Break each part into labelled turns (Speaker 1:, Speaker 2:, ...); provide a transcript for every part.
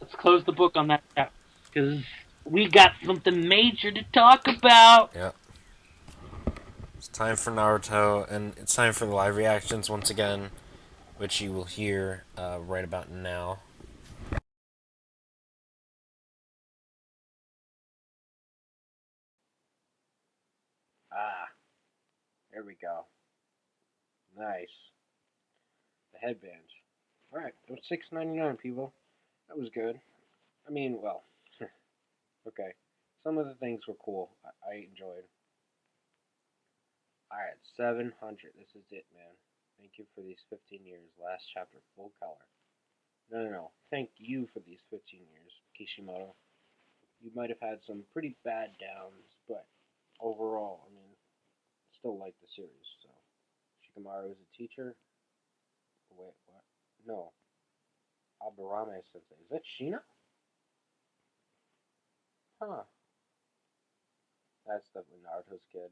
Speaker 1: let's close the book on that chapter because we got something major to talk about.
Speaker 2: Yep. It's time for Naruto, and it's time for the live reactions once again, which you will hear right about now.
Speaker 3: Ah, there we go. Nice. The headband. Alright, it was $6.99, people. That was good. I mean, well, okay. Some of the things were cool. I enjoyed. Alright, 700. This is it, man. Thank you for these 15 years. Last chapter, full color. No, no, no. Thank you for these 15 years, Kishimoto. You might have had some pretty bad downs, but overall, I mean, still like the series. So, Shikamaru is a teacher. Wait, what? No, Aburame Sensei. Is that Shina? Huh. That's definitely Naruto's kid.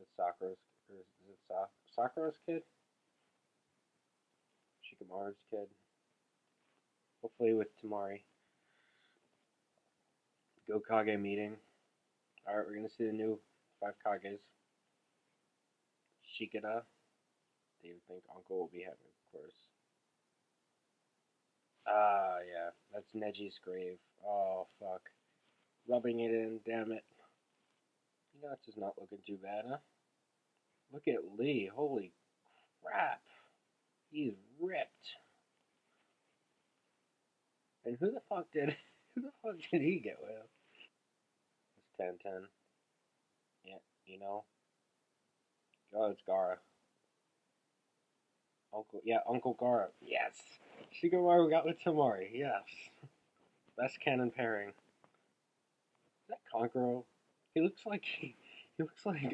Speaker 3: Is Sakura's, or is it Sakura's kid? Shikamaru's kid. Hopefully with Tamari. Gokage meeting. Alright, we're gonna see the new 5 Kages. Shikada. Do you think Uncle will be happy? Of course. Ah, yeah. That's Neji's grave. Oh, fuck. Rubbing it in, damn it. You know, it's just not looking too bad, huh? Look at Lee. Holy crap. He's ripped. And who the fuck did who the fuck did he get with? It's 10-10. Yeah, you know. Oh, it's Gara. Uncle Gara. Yes. Shikamaru got with Tamari. Yes. Best canon pairing. Is that Kankuro? He looks like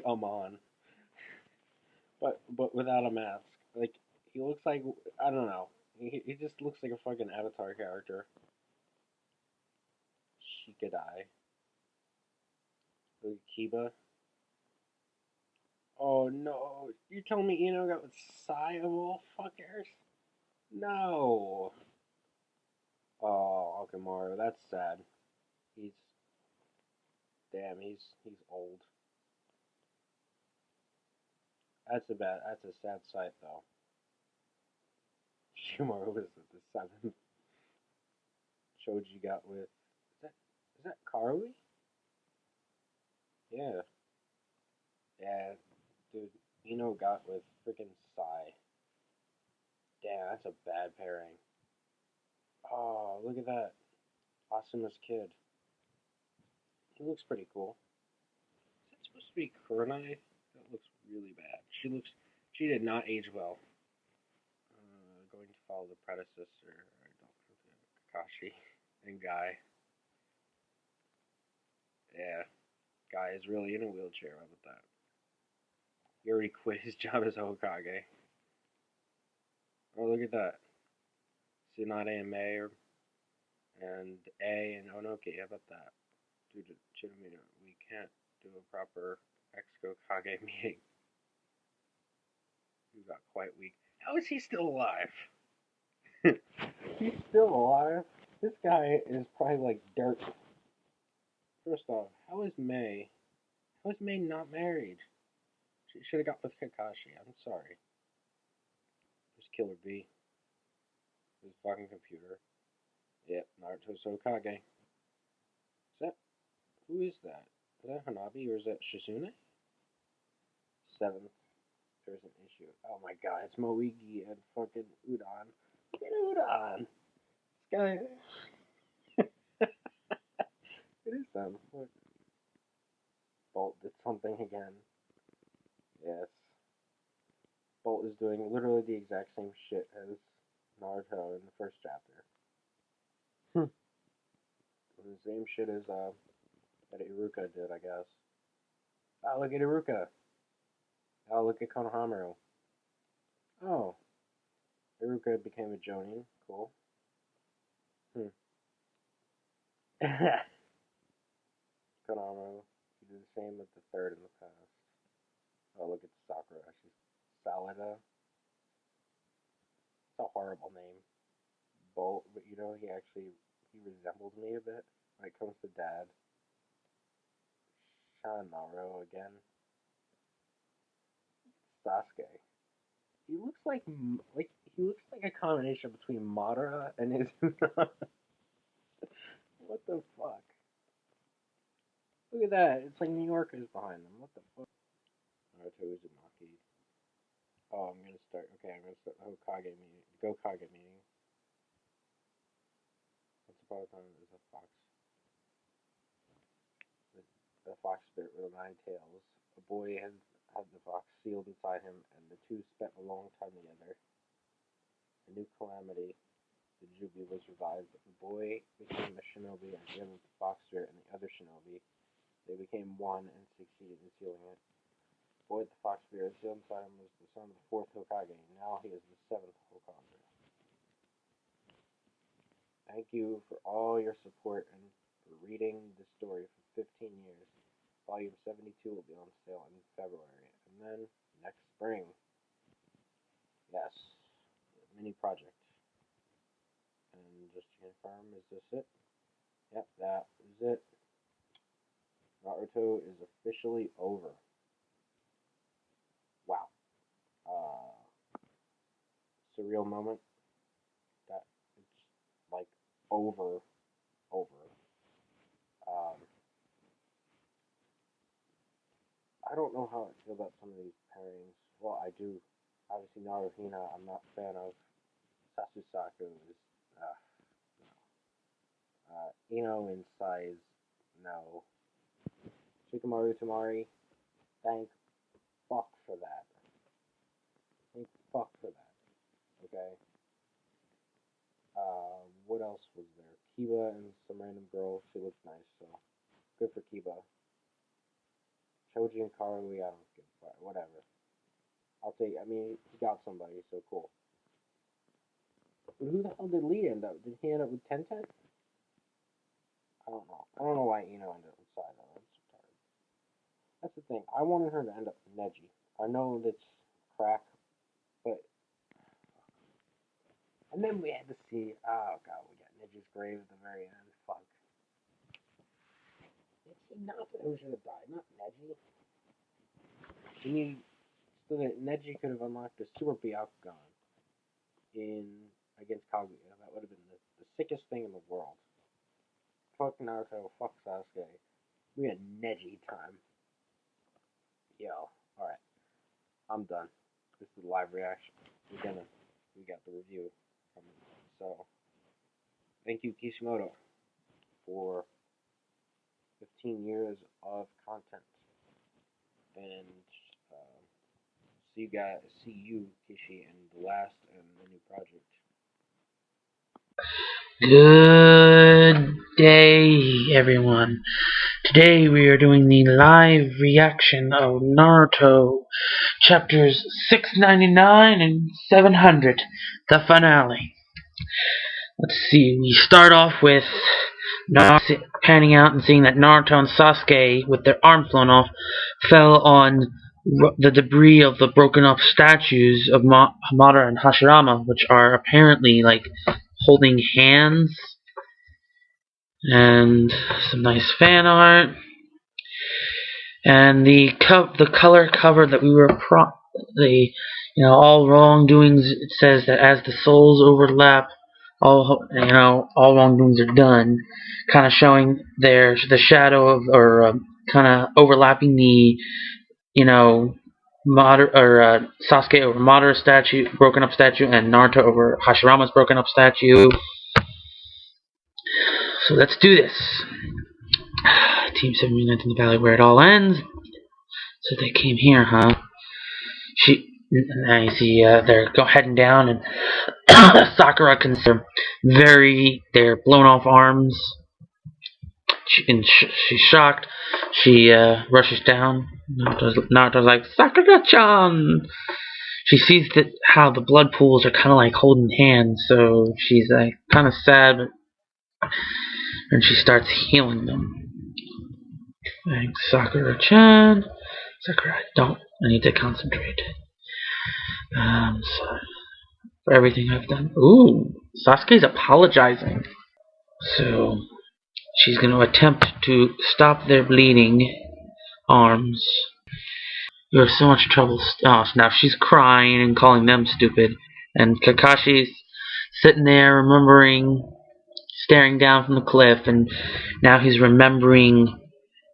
Speaker 3: Amon, but without a mask. Like he looks like I don't know. He just looks like a fucking Avatar character. Shikadai. Look at Kiba. Oh no! You telling me Ino got with Sai of all fuckers? No. Oh, Akamaru, that's sad. He's damn. He's old. That's a sad sight though. Shimaru was at the seventh. Choji got with. Is that Karui? Yeah. Yeah, dude. Ino got with freaking Sai. Damn, that's a bad pairing. Oh, look at that. Asuma's kid. He looks pretty cool. Is that supposed to be Kurenai? That looks really bad. She did not age well. Going to follow the predecessor, Kakashi and Guy. Yeah, Guy is really in a wheelchair. How about that? He already quit his job as Hokage. Oh, look at that. Tsunade and May and A and Onoki. How about that? Due to Chidamino, we can't do a proper ex-Hokage meeting. He got quite weak. How is he still alive? He's still alive? This guy is probably like dirt. First off, How is May not married? She should have got with Kakashi. I'm sorry. There's Killer B. His fucking computer. Yep, Naruto Hokage. Is that who is that? Is that Hanabi or is that Shizune? Seventh. There's an issue. Oh my god, it's Moigi and fucking Udon. Get Udon! This guy. It is them. Look. Bolt did something again. Yes. Bolt is doing literally the exact same shit as Naruto in the first chapter. The same shit as that Iruka did, I guess. Oh, look at Iruka. Oh, look at Konohamaru. Oh, Iruka became a Jonin. Cool. Hmm. Konohamaru. He did the same with the third in the past. Oh, look at Sakura. She's Salada. It's a horrible name. Bolt, but you know he resembles me a bit when it comes to dad. Naruto again. Sasuke. He looks like he looks like a combination between Madara and Izuna. What the fuck? Look at that. It's like New Yorkers behind them. What the fuck? Naruto Uzumaki. Oh, I'm gonna start. Okay, I'm gonna start the Hokage meeting. Gokage meeting. Once upon a time, there was a fox. The fox spirit with 9 tails. A boy had the fox sealed inside him, and the two spent a long time together. A new calamity, the Jubi, was revived, but the boy became a shinobi at the end of the fox spirit and the other shinobi. They became one and succeeded in sealing it. The boy with the fox spirit sealed inside him was the son of the 4th Hokage. Now he is the 7th Hokage. Thank you for all your support and for reading the story for 15 years. Volume 72 will be on sale in February, and then next spring. Yes, mini project. And just to confirm, is this it? Yep, that is it. Naruto is officially over. Wow. Surreal moment that it's like over. Um, I don't know how I feel about some of these pairings. Well, I do. Obviously, Naruhina, I'm not a fan of. Sasusaku is, no. Ino in size, no. Shikamaru Tamari, thank fuck for that. Thank fuck for that. Okay. What else was there? Kiba and some random girl. She looks nice, so good for Kiba. Choji and Karui, I don't give a fuck. Whatever. I'll take. I mean, he got somebody, so cool. But who the hell did Lee end up? Did he end up with Tenten? I don't know. I don't know why Ino ended up with Saido. That's retarded. That's the thing. I wanted her to end up with Neji. I know that's crack, but. And then we had to see. Oh god, we got Neji's grave at the very end. Fuck. It's not who should have died, not Neji. We need so that Neji could have unlocked the Super Byakugan in against Kaguya. That would have been the sickest thing in the world. Fuck Naruto, fuck Sasuke. We had Neji time. Yo, alright. I'm done. This is the live reaction. We got the review coming. So thank you Kishimoto for 15 years of content. And see you, Kishi, in the last and the new project.
Speaker 1: Good day, everyone. Today we are doing the live reaction of Naruto chapters 699 and 700, the finale. Let's see, we start off with Naruto panning out and seeing that Naruto and Sasuke, with their arms blown off, fell on the debris of the broken up statues of Hamada and Hashirama, which are apparently like holding hands, and some nice fan art, and the color cover that we were all wrongdoings. It says that as the souls overlap, all wrongdoings are done, kind of showing the shadow of, or kind of overlapping the Sasuke over Madara statue, broken up statue, and Naruto over Hashirama's broken up statue. So let's do this. Team 7 reunites in the valley where it all ends. So they came here, huh? I see they're heading down, and Sakura can their blown off arms. She's shocked. She rushes down. Naruto's like, Sakura-chan! She sees how the blood pools are kind of like holding hands, so she's like kind of sad, and she starts healing them. Thanks, Sakura-chan. Sakura, I need to concentrate. Sorry. for everything I've done. Ooh, Sasuke's apologizing. So, she's going to attempt to stop their bleeding arms. You have so much trouble. Oh, now she's crying and calling them stupid. And Kakashi's sitting there remembering, staring down from the cliff, and now he's remembering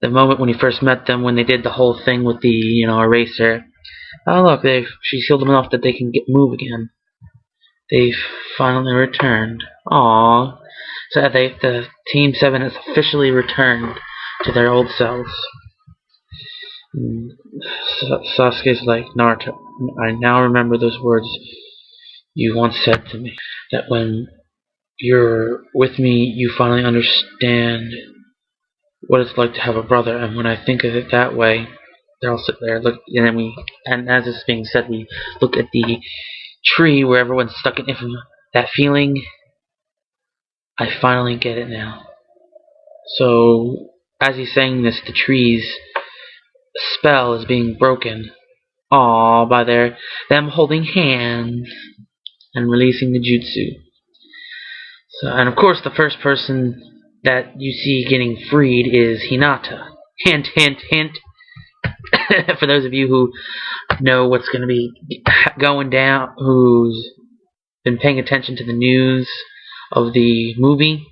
Speaker 1: the moment when he first met them, when they did the whole thing with the, eraser. Oh look, she's healed them enough that they can move again. They've finally returned. Aww. So the Team 7 has officially returned to their old selves. Sasuke's like, Naruto, I now remember those words you once said to me. That when you're with me, you finally understand what it's like to have a brother. And when I think of it that way, they all sit there, look, and as it's being said, we look at the tree where everyone's stuck in infamy. That feeling, I finally get it now. So, as he's saying this, the tree's spell is being broken. Aww, by them holding hands and releasing the jutsu. So, and of course, the first person that you see getting freed is Hinata. Hint, hint, hint. For those of you who know what's going to be going down, who's been paying attention to the news of the movie,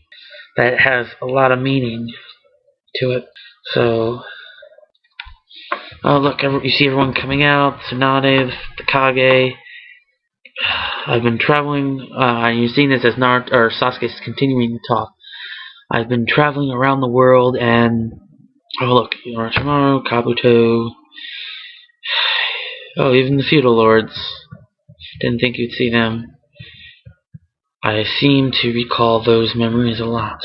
Speaker 1: that has a lot of meaning to it. So, oh look, you see everyone coming out, Tsunade, the Kage. I've been traveling, and you've seen this as Sasuke's continuing to talk. I've been traveling around the world, and oh look, Orochimaru, Kabuto, oh, even the feudal lords. Didn't think you'd see them. I seem to recall those memories a lot.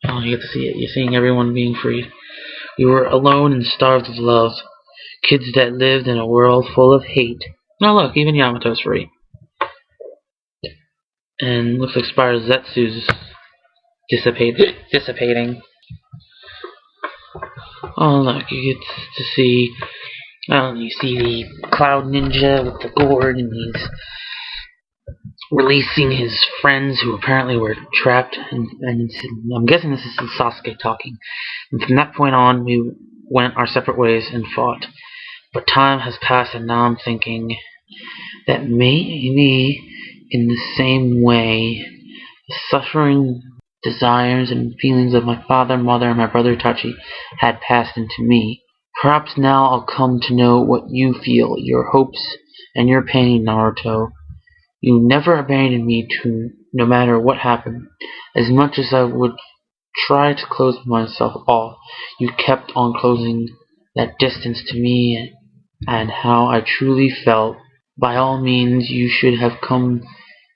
Speaker 1: Oh, you get to see it. You're seeing everyone being freed. We were alone and starved of love. Kids that lived in a world full of hate. Oh look, even Yamato's free. And looks like Spider Zetsu's dissipating. Oh look, you get to see, you see the Cloud Ninja with the gourd, and he's releasing his friends who apparently were trapped, and I'm guessing this is Sasuke talking. And from that point on, we went our separate ways and fought. But time has passed, and now I'm thinking that maybe in the same way, the suffering desires and feelings of my father, mother, and my brother Itachi had passed into me. Perhaps now I'll come to know what you feel, your hopes and your pain, Naruto. You never abandoned me no matter what happened. As much as I would try to close myself off, you kept on closing that distance to me and how I truly felt. By all means, you should have come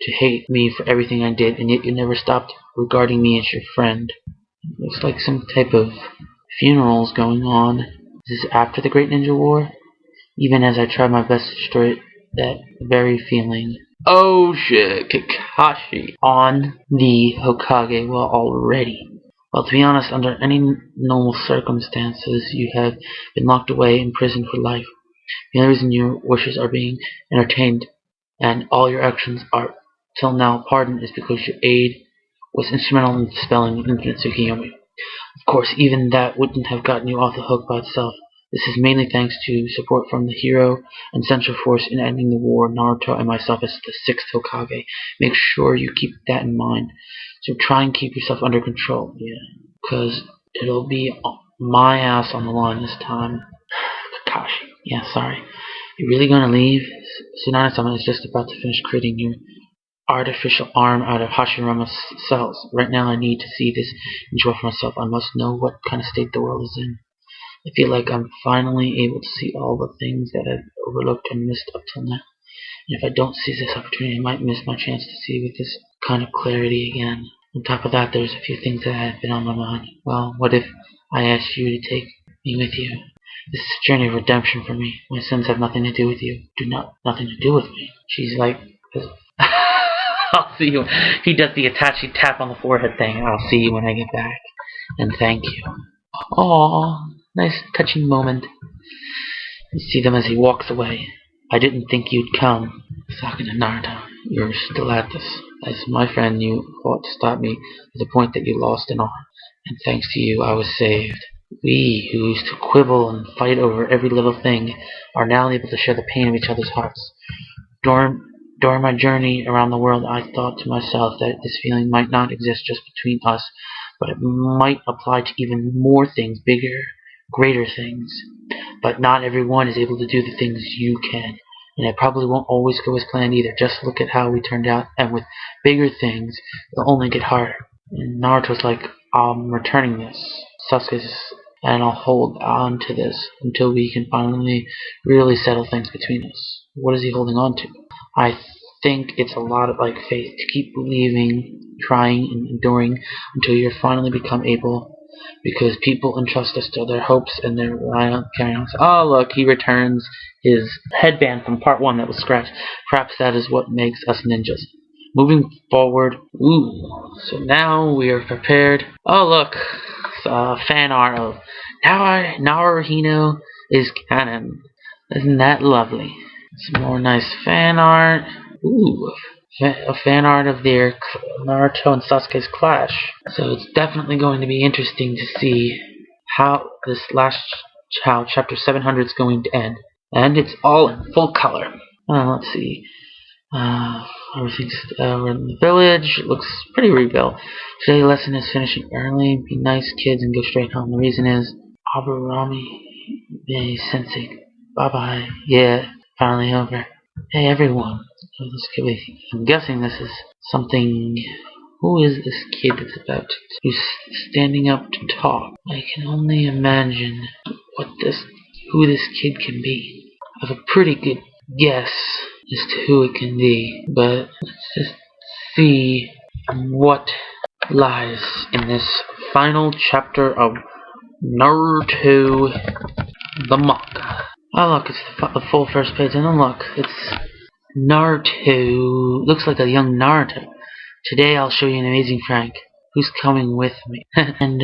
Speaker 1: to hate me for everything I did, and yet you never stopped regarding me as your friend. It looks like some type of funerals going on. Is this after the Great Ninja War? Even as I tried my best to destroy that very feeling. Oh shit, Kakashi on the Hokage already. Well, to be honest, under any normal circumstances, you have been locked away in prison for life. The only reason your wishes are being entertained and all your actions are till now pardoned is because your aid was instrumental in dispelling infinite Tsukiyomi. Of course, even that wouldn't have gotten you off the hook by itself. This is mainly thanks to support from the hero and central force in ending the war, Naruto and myself as the 6th Hokage. Make sure you keep that in mind. So try and keep yourself under control, because it'll be my ass on the line this time. Kakashi, yeah, sorry. You really gonna leave? Tsunade-sama is just about to finish creating your artificial arm out of Hashirama's cells. Right now I need to see this enjoy for myself. I must know what kind of state the world is in. I feel like I'm finally able to see all the things that I've overlooked and missed up till now. And if I don't seize this opportunity, I might miss my chance to see with this kind of clarity again. On top of that, there's a few things that have been on my mind. Well, what if I asked you to take me with you? This is a journey of redemption for me. My sins have nothing to do with you. Nothing to do with me. She's like, I'll see you. He does the Itachi tap on the forehead thing. I'll see you when I get back. And thank you. Aww, nice touching moment. You see them as he walks away. I didn't think you'd come. Talking to Naruto, you're still at this. As my friend, you fought to stop me to the point that you lost an arm. And thanks to you, I was saved. We, who used to quibble and fight over every little thing, are now able to share the pain of each other's hearts. During, during my journey around the world, I thought to myself that this feeling might not exist just between us, but it might apply to even more things, bigger, greater things. But not everyone is able to do the things you can. And it probably won't always go as planned either. Just look at how we turned out, and with bigger things, it'll only get harder. And Naruto's like, I'm returning this. Sasuke's, and I'll hold on to this until we can finally really settle things between us. What is he holding on to? I think it's a lot of like faith to keep believing, trying, and enduring until you finally become able. Because people entrust us to their hopes and their rely on carrying on. Oh, look, he returns his headband from part 1 that was scratched. Perhaps that is what makes us ninjas. Moving forward, so now we are prepared. Oh, look, fan art of Naruhino is canon. Isn't that lovely? Some more nice fan art. Ooh, a fan art of their Naruto and Sasuke's clash. So it's definitely going to be interesting to see how how chapter 700 is going to end. And it's all in full color. Let's see. Everything's we're in the village. It looks pretty rebuilt. Today's lesson is finishing early. Be nice kids and go straight home. The reason is Aburami Sensei. Bye bye. Yeah, finally over. Hey everyone. I'm guessing this is something. Who is this kid that's about to, who's standing up to talk? I can only imagine who this kid can be. I have a pretty good guess as to who it can be, but let's just see what lies in this final chapter of Naruto the manga. Oh look, it's the full first page, and then look, it's Naruto. Looks like a young Naruto. Today I'll show you an amazing prank. Who's coming with me? And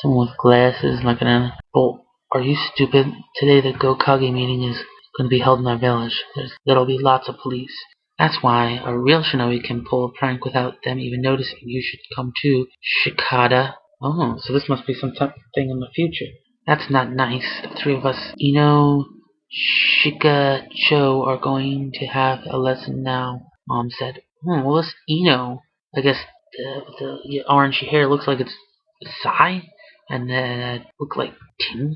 Speaker 1: someone with glasses looking at it. Well, are you stupid? Today the Gokage meeting is going to be held in my village. There'll be lots of police. That's why a real shinobi can pull a prank without them even noticing. You should come too, Shikada. Oh, so this must be some type of thing in the future. That's not nice. The three of us, Shikacho, are going to have a lesson now, Mom said. Well, this I guess the orangey hair looks like it's Sai, and look like the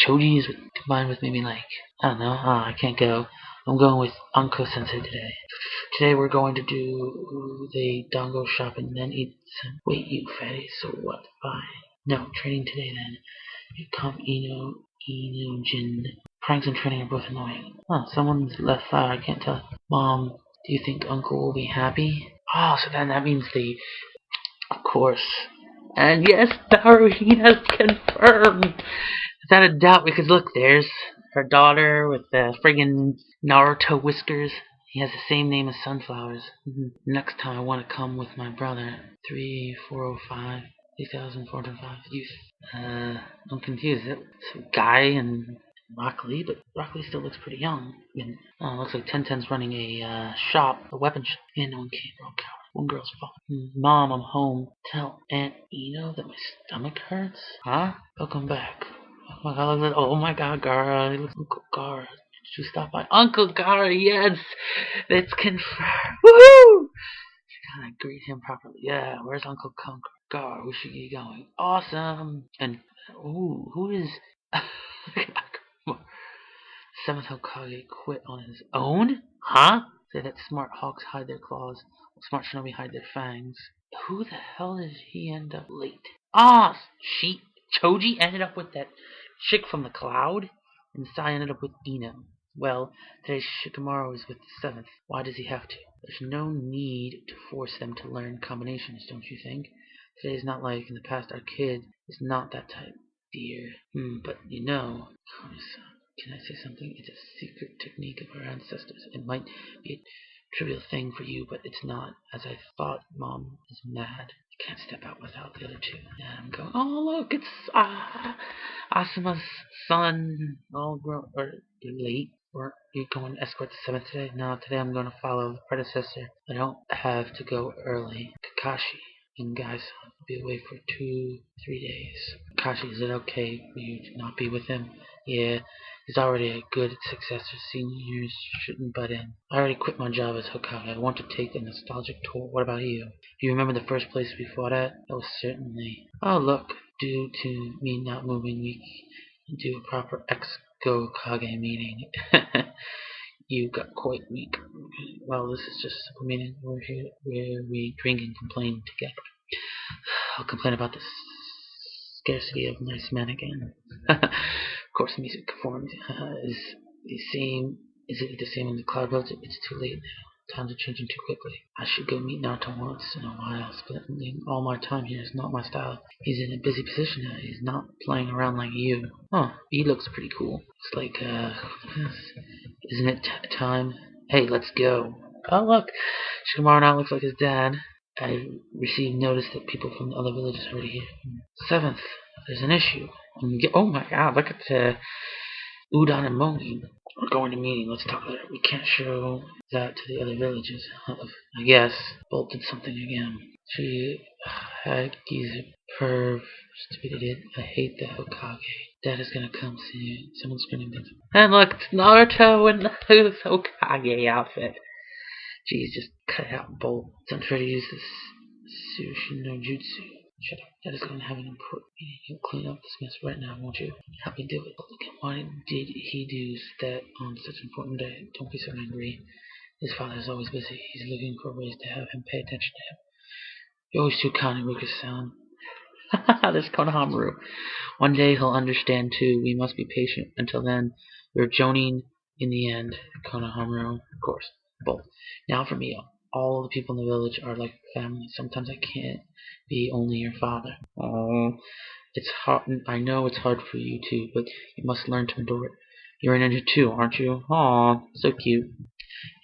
Speaker 1: Chojis combined with maybe like, I don't know, I can't go. I'm going with Unko Sensei today. Today we're going to do the Dango shop and then eat some. Wait, you fatty, so what? Fine. No, training today then. You come, Jin. Pranks and training are both annoying. Someone's left side, I can't tell. Mom, do you think Uncle will be happy? Oh, so then that means of course. And yes, Naruhina's confirmed. Without a doubt, because look, there's her daughter with the friggin' Naruto whiskers. He has the same name as sunflowers. Next time I want to come with my brother. 3405. 3405 youth. I'm confused. It's a guy and Rock Lee, but Rock Lee still looks pretty young. And looks like 1010's running a shop, a weapon shop, and no one came. We're all cowards. One girl's fault. Mom, I'm home. Tell Aunt that my stomach hurts. Huh? Welcome back. Oh my God, Gara. Uncle Gara. Did you stop by? Uncle Gara, yes! It's confirmed. Woohoo! Kind of greet him properly. Yeah, where's Uncle Gar? We should get going. Awesome! And, who is... Seventh Hokage quit on his own? Huh? Say that smart hawks hide their claws, while smart shinobi hide their fangs. Who the hell did he end up late? Choji ended up with that chick from the cloud, and Sai ended up with Ino. Well, today's Shikamaru is with the seventh. Why does he have to? There's no need to force them to learn combinations, don't you think? Today's not like in the past. Our kid is not that type, dear. But can I say something? It's a secret technique of our ancestors. It might be a trivial thing for you, but it's not. As I thought, Mom is mad. Can't step out without the other two. And go, oh look, it's Asuma's son, all grown, or you're late. Or you're going to escort the 7th today? No, today I'm going to follow the predecessor. I don't have to go early. Kakashi and Gaisan will be away for 2-3 days. Kakashi, is it okay for you to not be with him? Yeah, he's already a good successor. Seniors shouldn't butt in. I already quit my job as Hokage. I want to take a nostalgic tour. What about you? Do you remember the first place we fought at? That was certainly... Oh, look. Due to me not moving, we can do a proper Go Kage meeting. You got quite weak. Well, this is just a simple meeting where we drink and complain together. I'll complain about the scarcity of nice men again. Of course, the music form is the same. Is it the same in the Cloud Roads? It's too late now. Times are changing too quickly. I should go meet Naruto once in a while. Spending all my time here is not my style. He's in a busy position now. He's not playing around like you. Oh, he looks pretty cool. It's like, isn't it time? Hey, let's go. Oh, look. Shikamaru now looks like his dad. I received notice that people from the other villages are already here. 7th, there's an issue. Oh my god, look at the Udon and Mogi. We're going to meeting. Let's talk later. We can't show that to the other villages. I guess Bolt did something again. She had he's a perv. Stupid idiot. I hate the Hokage. Dad is gonna come soon. Someone's screaming. And look, it's Naruto in his Hokage outfit. Jeez, just cut out Bolt. It's unfair to use this Sushi no Jutsu. Shut up. Dad is going to have an important meeting. You'll clean up this mess right now, won't you? Help me do it. Look at why did he do that on such an important day? Don't be so angry. His father is always busy. He's looking for ways to have him pay attention to him. You're always too kind and Ruka-san. There's Konohamaru. One day he'll understand too. We must be patient. Until then, we're joining in the end. Konohamaru, of course. Both. Now for me, all the people in the village are like family. Sometimes I can't be only your father. Oh, it's hard. I know it's hard for you too, but you must learn to endure it. You're a ninja too, aren't you? Aw, so cute.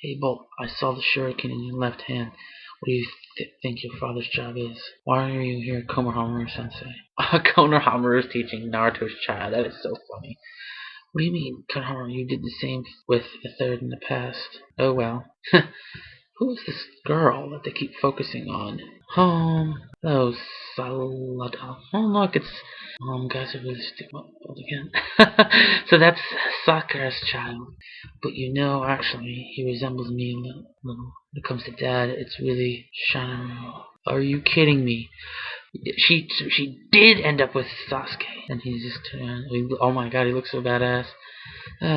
Speaker 1: Hey, Bolt, I saw the shuriken in your left hand. What do you think your father's job is? Why are you here, Konohamaru-sensei? Konohamaru is teaching Naruto's child. That is so funny. What do you mean, Konohamaru? You did the same with the third in the past. Oh well. Who is this girl that they keep focusing on? Oh, Salada. Oh, look, it's... guys are really sticking up again. So that's Sakura's child. But you know, actually, he resembles me a little. When it comes to Dad, it's really Shanaru. Are you kidding me? She did end up with Sasuke, and he's just... oh my god, he looks so badass.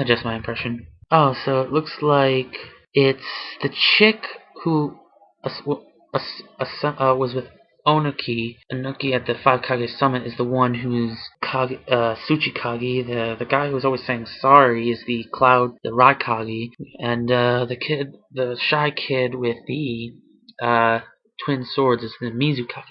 Speaker 1: Just my impression. Oh, so it looks like it's the chick who was with Onuki. Onuki at the Five Kage Summit is the one who's Tsuchikage. The guy who's always saying sorry is the Raikage. And the shy kid with the twin swords is the Mizukage.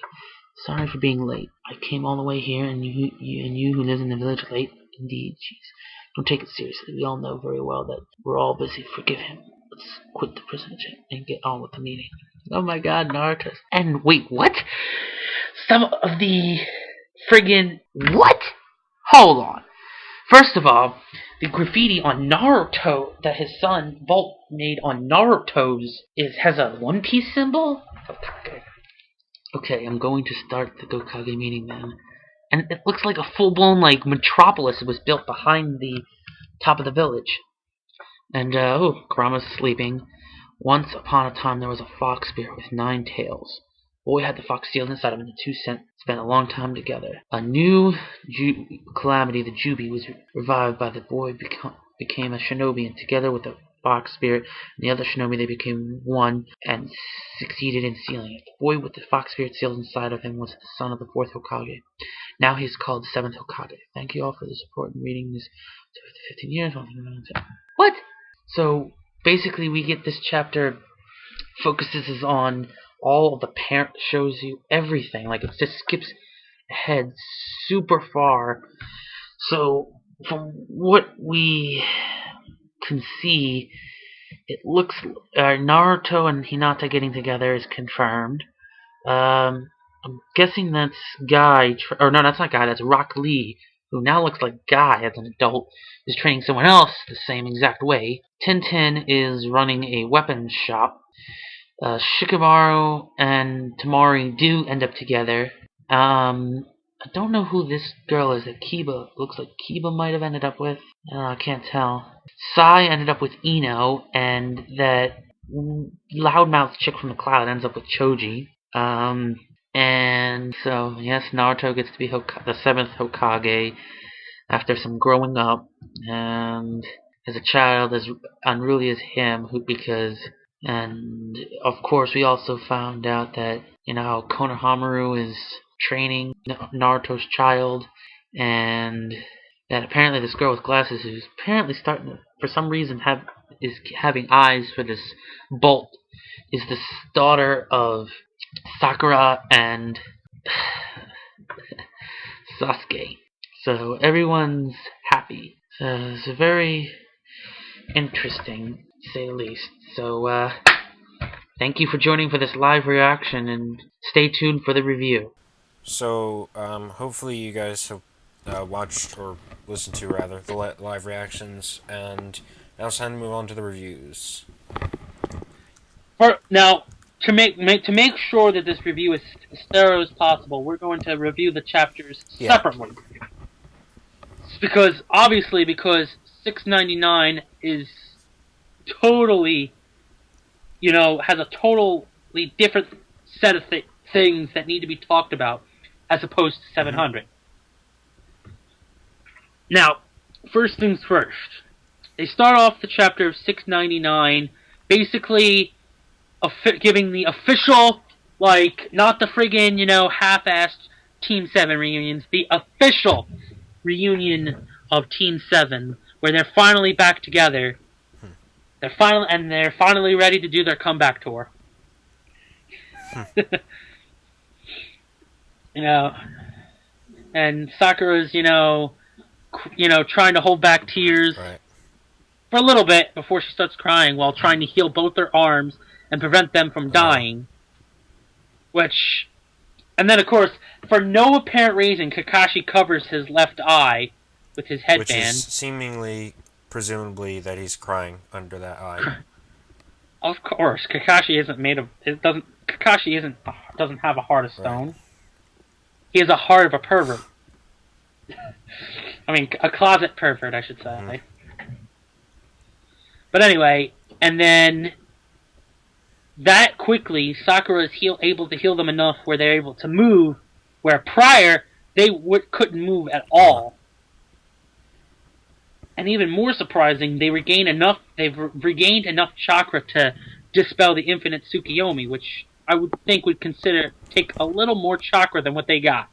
Speaker 1: Sorry for being late. I came all the way here, and you who lives in the village late. Indeed, jeez. Don't take it seriously. We all know very well that we're all busy. Forgive him. Let's quit the prison and get on with the meeting. Oh my god, Naruto. And wait, what? Some of the friggin... What? Hold on. First of all, the graffiti on Naruto that his son Bolt made on Naruto's has a One Piece symbol? Okay, I'm going to start the Gokage meeting then. And it looks like a full-blown, like, metropolis. It was built behind the top of the village. And, Kurama's sleeping. Once upon a time, there was a fox spirit with 9 tails. Boy had the fox sealed inside him, and the two spent a long time together. A new calamity, the Jubi, was revived by the boy, became a shinobi, and together with the fox spirit and the other shinobi, they became one and succeeded in sealing it. The boy with the fox spirit sealed inside of him was the son of the 4th Hokage. Now he is called the 7th Hokage. Thank you all for the support in reading this for 15 years. What? So basically, we get this chapter focuses on all of the parent, shows you everything. Like, it just skips ahead super far. So from what we can see, it looks Naruto and Hinata getting together is confirmed. I'm guessing that's Guy, or no, that's not Guy, that's Rock Lee, who now looks like Guy as an adult, is training someone else the same exact way. Tintin is running a weapons shop. Shikamaru and Tamari do end up together. I don't know who this girl is that Kiba looks like Kiba might have ended up with. I can't tell. Sai ended up with Ino, and that loudmouth chick from the cloud ends up with Choji. And so, yes, Naruto gets to be the 7th Hokage after some growing up, and as a child as unruly as him, and of course we also found out that, how Konohamaru is training Naruto's child, and that apparently this girl with glasses who's apparently starting to, for some reason, is having eyes for this Bolt, is the daughter of Sakura and Sasuke. So everyone's happy. So it's a very interesting, to say the least. So thank you for joining for this live reaction, and stay tuned for the review.
Speaker 2: So, hopefully you guys have watched, or listened to rather, the live reactions, and now it's time to move on to the reviews.
Speaker 1: Now, to make sure that this review is as thorough as possible, we're going to review the chapters separately. Because 699 is totally, has a totally different set of things that need to be talked about as opposed to 700. Now, first things first. They start off the chapter of 699 basically giving the official, not the friggin', half-assed Team 7 reunions, the official reunion of Team 7, where they're finally back together. They're finally ready to do their comeback tour. And Sakura's, trying to hold back tears for a little bit before she starts crying while trying to heal both their arms and prevent them from dying. And then, of course, for no apparent reason, Kakashi covers his left eye with his headband.
Speaker 2: Which is seemingly, presumably, that he's crying under that eye.
Speaker 1: Of course, Kakashi doesn't have a heart of stone. Right. He has a heart of a pervert. I mean, a closet pervert, I should say. Mm-hmm. But anyway, and then that quickly, Sakura is able to heal them enough where they're able to move, where prior they couldn't move at all. And even more surprising, they've regained enough chakra to dispel the infinite Tsukiyomi, which I would think would take a little more chakra than what they got.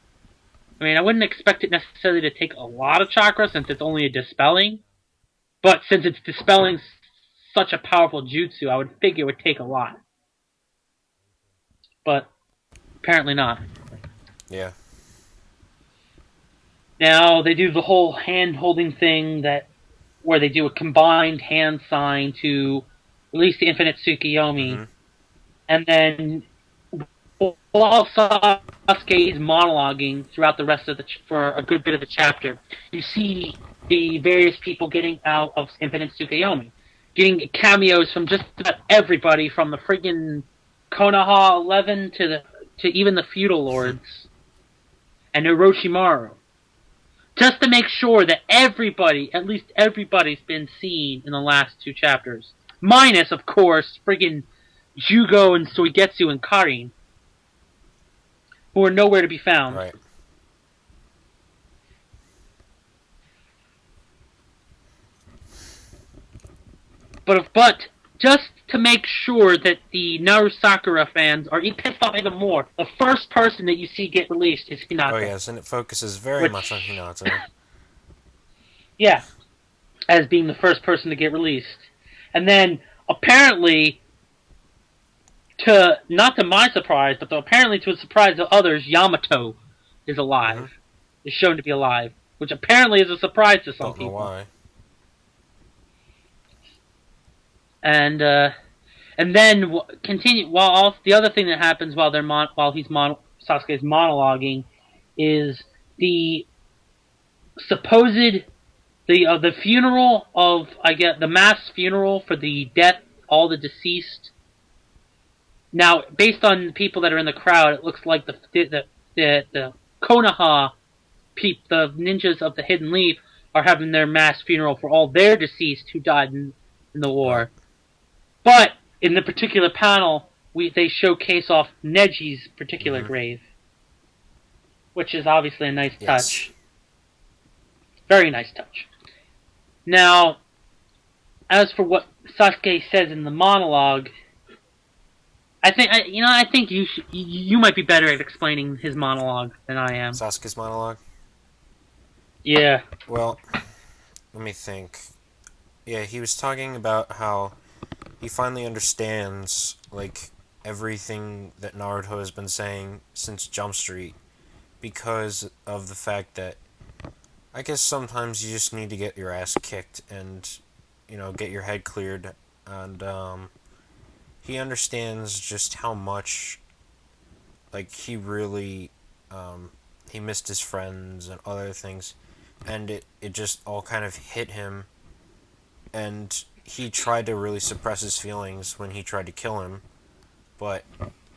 Speaker 1: I mean, I wouldn't expect it necessarily to take a lot of chakra since it's only a dispelling, but since it's dispelling such a powerful jutsu, I would figure it would take a lot. But apparently not.
Speaker 2: Yeah.
Speaker 1: Now they do the whole hand-holding thing where they do a combined hand sign to release the infinite Tsukiyomi, mm-hmm. And then while Sasuke is monologuing throughout the rest of for a good bit of the chapter, you see the various people getting out of infinite Tsukiyomi, getting cameos from just about everybody, from the friggin' Konoha 11 to even the feudal lords and Orochimaru, just to make sure that at least everybody's been seen in the last two chapters, minus, of course, friggin' Jugo and Soigetsu and Karin, who are nowhere to be found.
Speaker 2: Right.
Speaker 1: But just to make sure that the Naru Sakura fans are pissed off even more, the first person that you see get released is Hinata.
Speaker 2: Oh yes, and it focuses very much on Hinata.
Speaker 1: Yeah, as being the first person to get released. And then, apparently, not to my surprise, but apparently to the surprise of others, Yamato is alive. Mm-hmm. Is shown to be alive, which apparently is a surprise to some people.
Speaker 2: Don't know why.
Speaker 1: And then continue. The other thing that happens while Sasuke's monologuing is the supposed the funeral of the mass funeral for the death all the deceased. Now, based on people that are in the crowd, it looks like the Konoha the ninjas of the Hidden Leaf are having their mass funeral for all their deceased who died in the war. But in the particular panel, they showcase off Neji's particular grave, which is obviously a nice touch. Very nice touch. Now, as for what Sasuke says in the monologue, I think you might be better at explaining his monologue than I am.
Speaker 2: Sasuke's monologue?
Speaker 1: Yeah.
Speaker 2: Well, let me think. Yeah, he was talking about how he finally understands, like, everything that Naruto has been saying since Jump Street, because of the fact that I guess sometimes you just need to get your ass kicked and, get your head cleared, and he understands just how much, like, he really, he missed his friends and other things, and it just all kind of hit him, and he tried to really suppress his feelings when he tried to kill him, but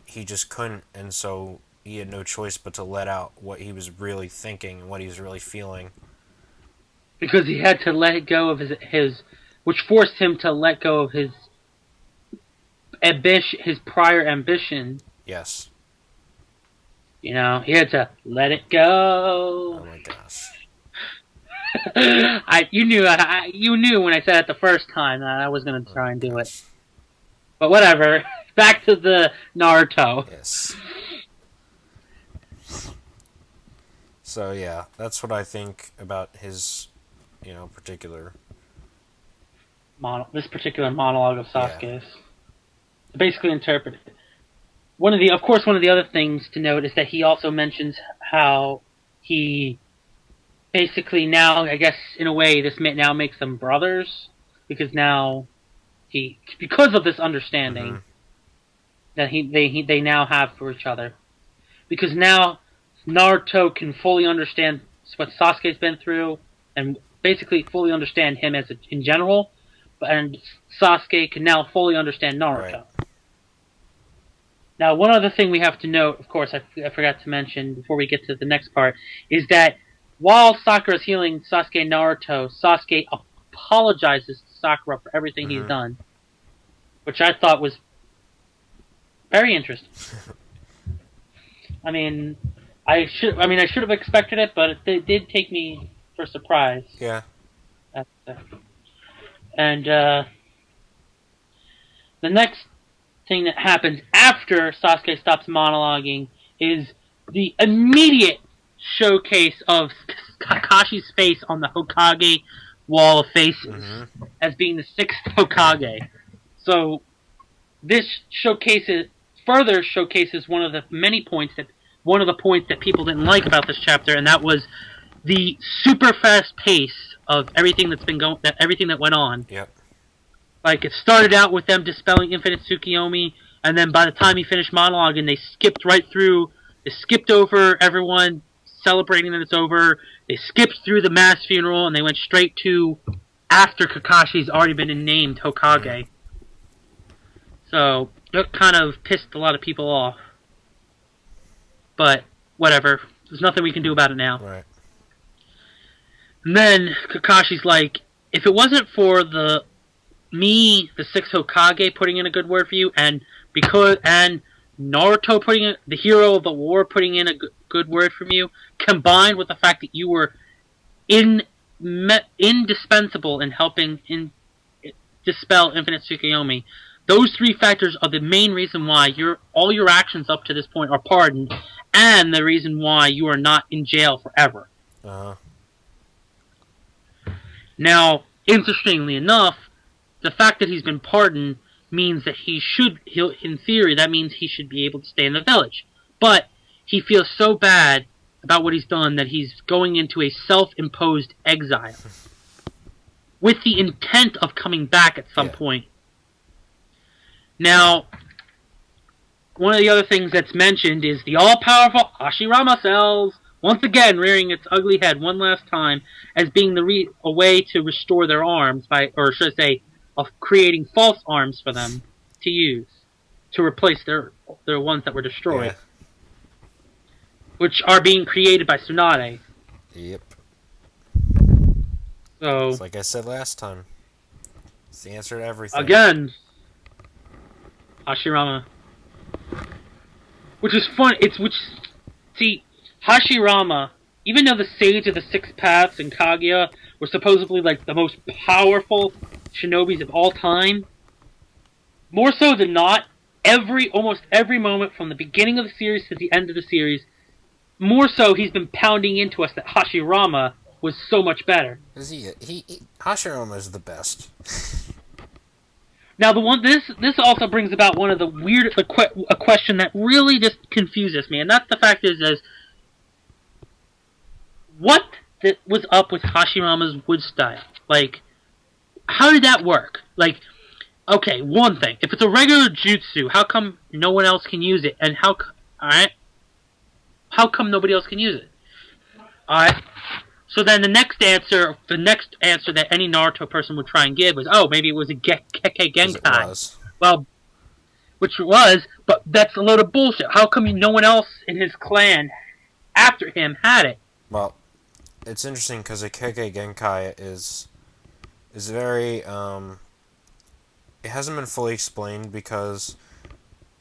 Speaker 2: he just couldn't, and so he had no choice but to let out what he was really thinking and what he was really feeling.
Speaker 1: Because he had to let go of his which forced him to let go of his prior ambition.
Speaker 2: Yes.
Speaker 1: He had to let it go.
Speaker 2: Oh my gosh.
Speaker 1: You knew when I said it the first time that I was going to try and do it. But whatever. Back to the Naruto.
Speaker 2: Yes. So yeah, that's what I think about his, particular...
Speaker 1: this particular monologue of Sasuke's. Yeah. Basically interpreted. One of the other things to note is that he also mentions how he basically now, I guess in a way, this now makes them brothers, because of this understanding that they now have for each other, because now Naruto can fully understand what Sasuke's been through, and basically fully understand him in general, and Sasuke can now fully understand Naruto. Right. Now, one other thing we have to note, of course, I forgot to mention before we get to the next part, is that while Sakura is healing Sasuke and Naruto, Sasuke apologizes to Sakura for everything he's done, which I thought was very interesting. I should have expected it, but it did take me for surprise.
Speaker 2: Yeah.
Speaker 1: And the next thing that happens after Sasuke stops monologuing is the immediate showcase of Kakashi's face on the Hokage wall of faces as being the 6th Hokage. So this further showcases one of the points that people didn't like about this chapter, and that was the super fast pace of everything that went on.
Speaker 2: Yep.
Speaker 1: Like, it started out with them dispelling Infinite Tsukiyomi, and then by the time he finished monologuing, they skipped over everyone celebrating that it's over. They skipped through the mass funeral, and they went straight to after Kakashi's already been named Hokage. So, that kind of pissed a lot of people off. But, whatever. There's nothing we can do about it now.
Speaker 2: Right.
Speaker 1: And then Kakashi's like, if it wasn't for the 6th Hokage, putting in a good word for you, and Naruto the hero of the war, putting in a good word from you, combined with the fact that you were indispensable in helping dispel Infinite Tsukiyomi, those 3 factors are the main reason why all your actions up to this point are pardoned, and the reason why you are not in jail forever. Now, interestingly enough, the fact that he's been pardoned means that in theory, that means he should be able to stay in the village. But he feels so bad about what he's done that he's going into a self-imposed exile with the intent of coming back at some point. Now, one of the other things that's mentioned is the all-powerful Hashirama cells, once again rearing its ugly head one last time as being a way to restore their arms or should I say, of creating false arms for them to use to replace their ones that were destroyed, which are being created by Tsunade.
Speaker 2: Yep.
Speaker 1: So,
Speaker 2: it's like I said last time. It's the answer to everything.
Speaker 1: Again, Hashirama. Which is fun. See, Hashirama, even though the Sage of the Six Paths and Kaguya were supposedly like the most powerful shinobis of all time, more so than not, almost every moment from the beginning of the series to the end of the series, more so he's been pounding into us that Hashirama was so much better.
Speaker 2: Hashirama is the best.
Speaker 1: Now, this also brings about one of the a question that really just confuses me, and that's the fact is what was up with Hashirama's wood style? Like, how did that work? Like, okay, one thing, if it's a regular jutsu, how come no one else can use it? And how come nobody else can use it? Alright. So then the next answer that any Naruto person would try and give was, oh, maybe it was a Kekkei Genkai. Well, which it was, but that's a load of bullshit. How come no one else in his clan after him had it?
Speaker 2: Well, it's interesting because a Kekkei Genkai is very, it hasn't been fully explained because...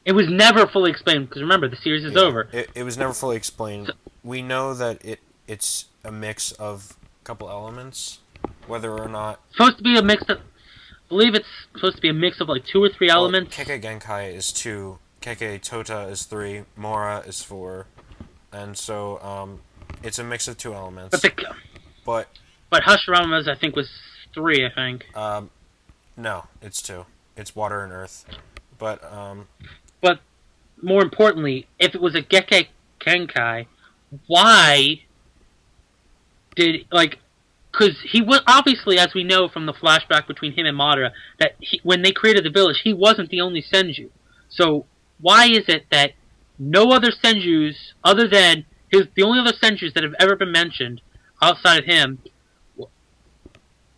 Speaker 1: It was never fully explained, because remember, the series is over.
Speaker 2: It was never fully explained. We know that it's a mix of a couple elements, whether or not...
Speaker 1: Supposed to be a mix of... I believe it's supposed to be a mix of like 2 or 3 elements.
Speaker 2: Kekkei Genkai is 2, Kekkei Tota is 3, Mora is 4, and so, it's a mix of 2 elements. But
Speaker 1: Hashirama's, I think, was 3, I think.
Speaker 2: No, it's 2. It's water and earth. But
Speaker 1: more importantly, if it was a Kekkei Genkai, why did, like, because he was, obviously, as we know from the flashback between him and Madara, that when they created the village, he wasn't the only Senju. So, why is it that no other Senjus, other than the only other Senjus that have ever been mentioned, outside of him,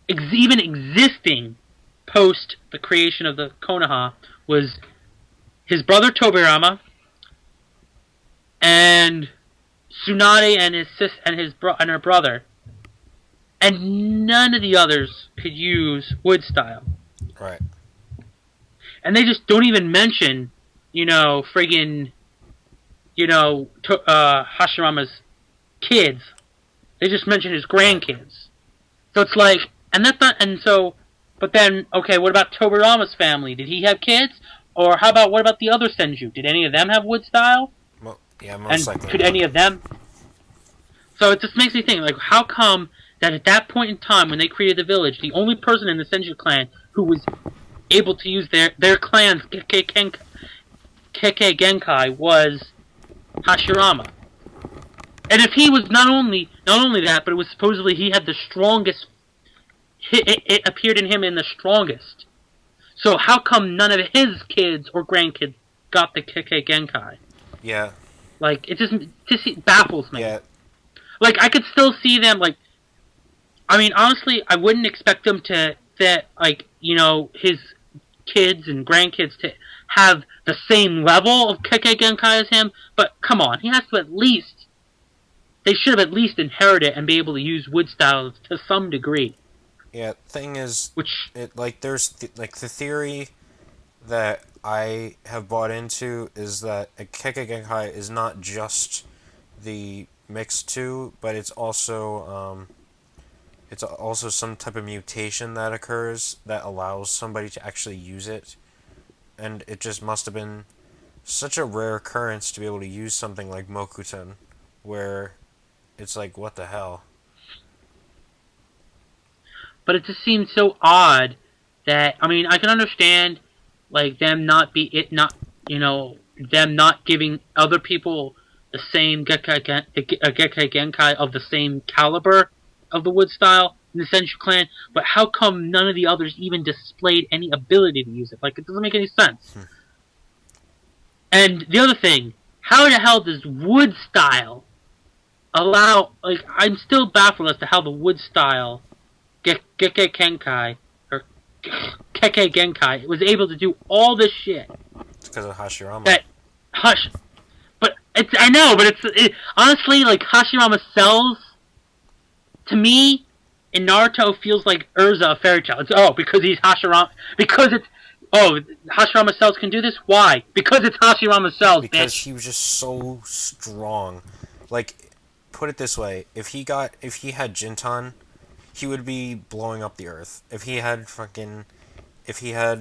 Speaker 1: even existing post the creation of the Konoha, was his brother Tobirama, and Tsunade and her brother, and none of the others could use wood style.
Speaker 2: Right.
Speaker 1: And they just don't even mention, Hashirama's kids. They just mention his grandkids. So it's like, but then, okay, what about Tobirama's family? Did he have kids? Or what about the other Senju? Did any of them have wood style?
Speaker 2: Well, yeah, most likely.
Speaker 1: Could any of them? So it just makes me think, like, how come that at that point in time, when they created the village, the only person in the Senju clan who was able to use their clan's Kekkei Genkai was Hashirama. And if he was not only that, but it was supposedly he had the strongest, it appeared in him in the strongest. So how come none of his kids or grandkids got the Kekkei Genkai?
Speaker 2: Yeah.
Speaker 1: Like, it just baffles me.
Speaker 2: Yeah.
Speaker 1: Like, I could still see them, like, I mean, honestly, I wouldn't expect them his kids and grandkids to have the same level of Kekkei Genkai as him, but come on, he has to they should have at least inherited and be able to use wood styles to some degree.
Speaker 2: Yeah, thing is, there's the theory that I have bought into is that a Kekkei Genkai is not just the mix 2, but it's also some type of mutation that occurs that allows somebody to actually use it, and it just must have been such a rare occurrence to be able to use something like Mokuton, where it's like, what the hell?
Speaker 1: But it just seems so odd that, I mean, I can understand, like, them not giving other people the same Gekkei Genkai of the same caliber of the wood style in the Senju clan, but how come none of the others even displayed any ability to use it? Like, it doesn't make any sense. And the other thing, how the hell does wood style allow? Like, I'm still baffled as to how the wood style Gekkei Kenkai or Kekkei Genkai was able to do all this shit.
Speaker 2: It's because of Hashirama.
Speaker 1: That but it's I know, but honestly, like, Hashirama cells to me in Naruto feels like Urza a fairy tale. It's because he's Hashirama, because it's Hashirama cells can do this. Why? Because it's Hashirama cells.
Speaker 2: Because
Speaker 1: bitch.
Speaker 2: he was just so strong. Like, put it this way: if he had Jintan, he would be blowing up the earth. If he had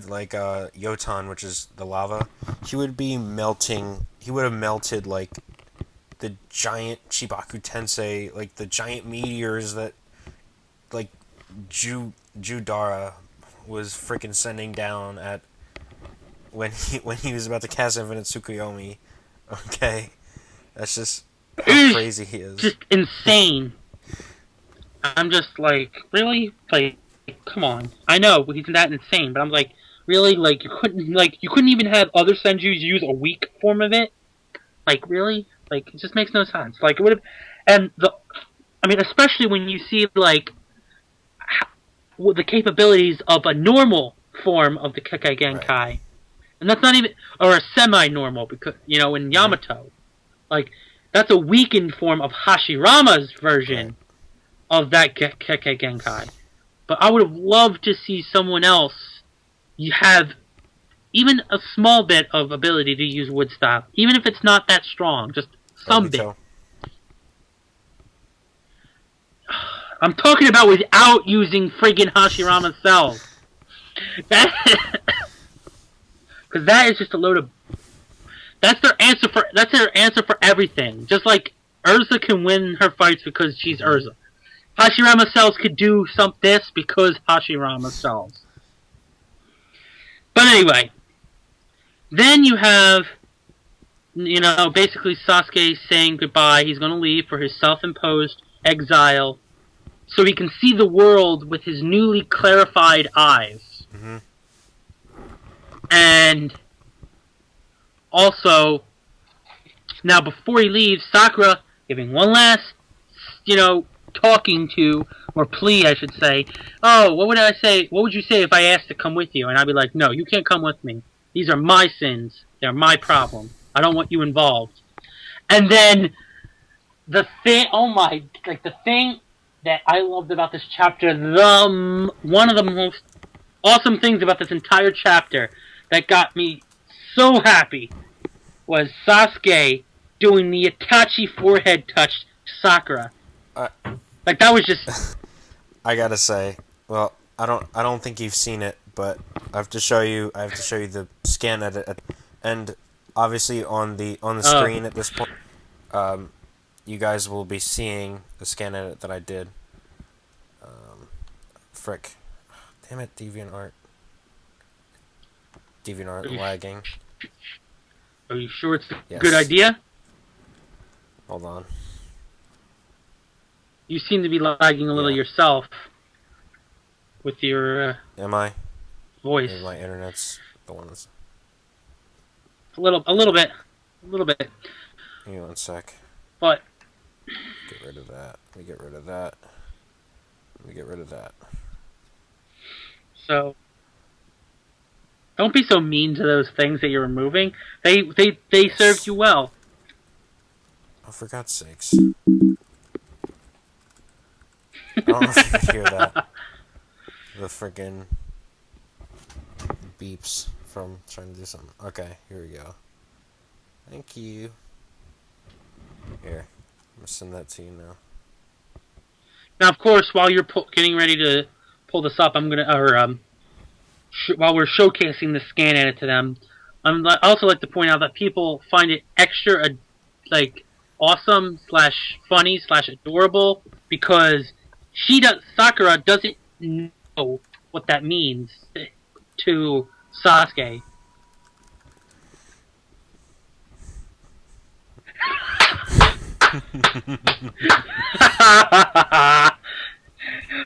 Speaker 2: like Yotan, which is the lava, he would be melting. He would have melted like the giant Chibaku Tensei, like the giant meteors that like Judara was freaking sending down at when he was about to cast Infinite Tsukuyomi. Okay, that's just how crazy he is.
Speaker 1: Just insane. I'm just like, really? Like, come on. I know he's that insane, but I'm like, really? Like, you couldn't even have other senjus use a weak form of it? Like, really? Like, it just makes no sense. Like, it would have, and especially when you see like the capabilities of a normal form of the Kekkei Genkai, right. And that's not even, or a semi-normal, because in Yamato, like, that's a weakened form of Hashirama's version. Right. Of that Kekkei Genkai. But I would have loved to see someone else have even a small bit of ability to use wood style. Even if it's not that strong. Just some bit. I'm talking about without using friggin' Hashirama cells. Because that is just a load of... That's their answer for everything. Just like Urza can win her fights because she's Urza. Hashirama cells could do this because Hashirama cells. But anyway, then you have, basically Sasuke saying goodbye. He's going to leave for his self-imposed exile so he can see the world with his newly clarified eyes. Mm-hmm. And also, now before he leaves, Sakura giving one last, talking to, or plea, I should say. Oh, what would I say? What would you say if I asked to come with you? And I'd be like, no, you can't come with me. These are my sins. They're my problem. I don't want you involved. And then the thing, the thing that I loved about this chapter, one of the most awesome things about this entire chapter that got me so happy was Sasuke doing the Itachi forehead touch to Sakura. Like, that was just...
Speaker 2: I gotta say, well, I don't think you've seen it, but I have to show you the scan edit, and obviously on the screen at this point, you guys will be seeing the scan edit that I did. Frick. Damn it, DeviantArt lagging.
Speaker 1: Are you sure it's a good idea?
Speaker 2: Hold on.
Speaker 1: You seem to be lagging a little yourself with your
Speaker 2: Am I?
Speaker 1: Voice.
Speaker 2: Maybe my internet's the one that's...
Speaker 1: A little bit.
Speaker 2: Give me one sec.
Speaker 1: But...
Speaker 2: Get rid of that. Let me get rid of that. Let me get rid of that.
Speaker 1: So... Don't be so mean to those things that you're removing. They served you well.
Speaker 2: Oh, for God's sakes. I don't know if you can hear that. The friggin' beeps from trying to do something. Okay, here we go. Thank you. Here, I'm gonna send that to you now.
Speaker 1: Now, of course, while you're getting ready to pull this up, I'm gonna, while we're showcasing the scan edit to them, I also like to point out that people find it extra, awesome / funny / adorable because Sakura doesn't know what that means to Sasuke.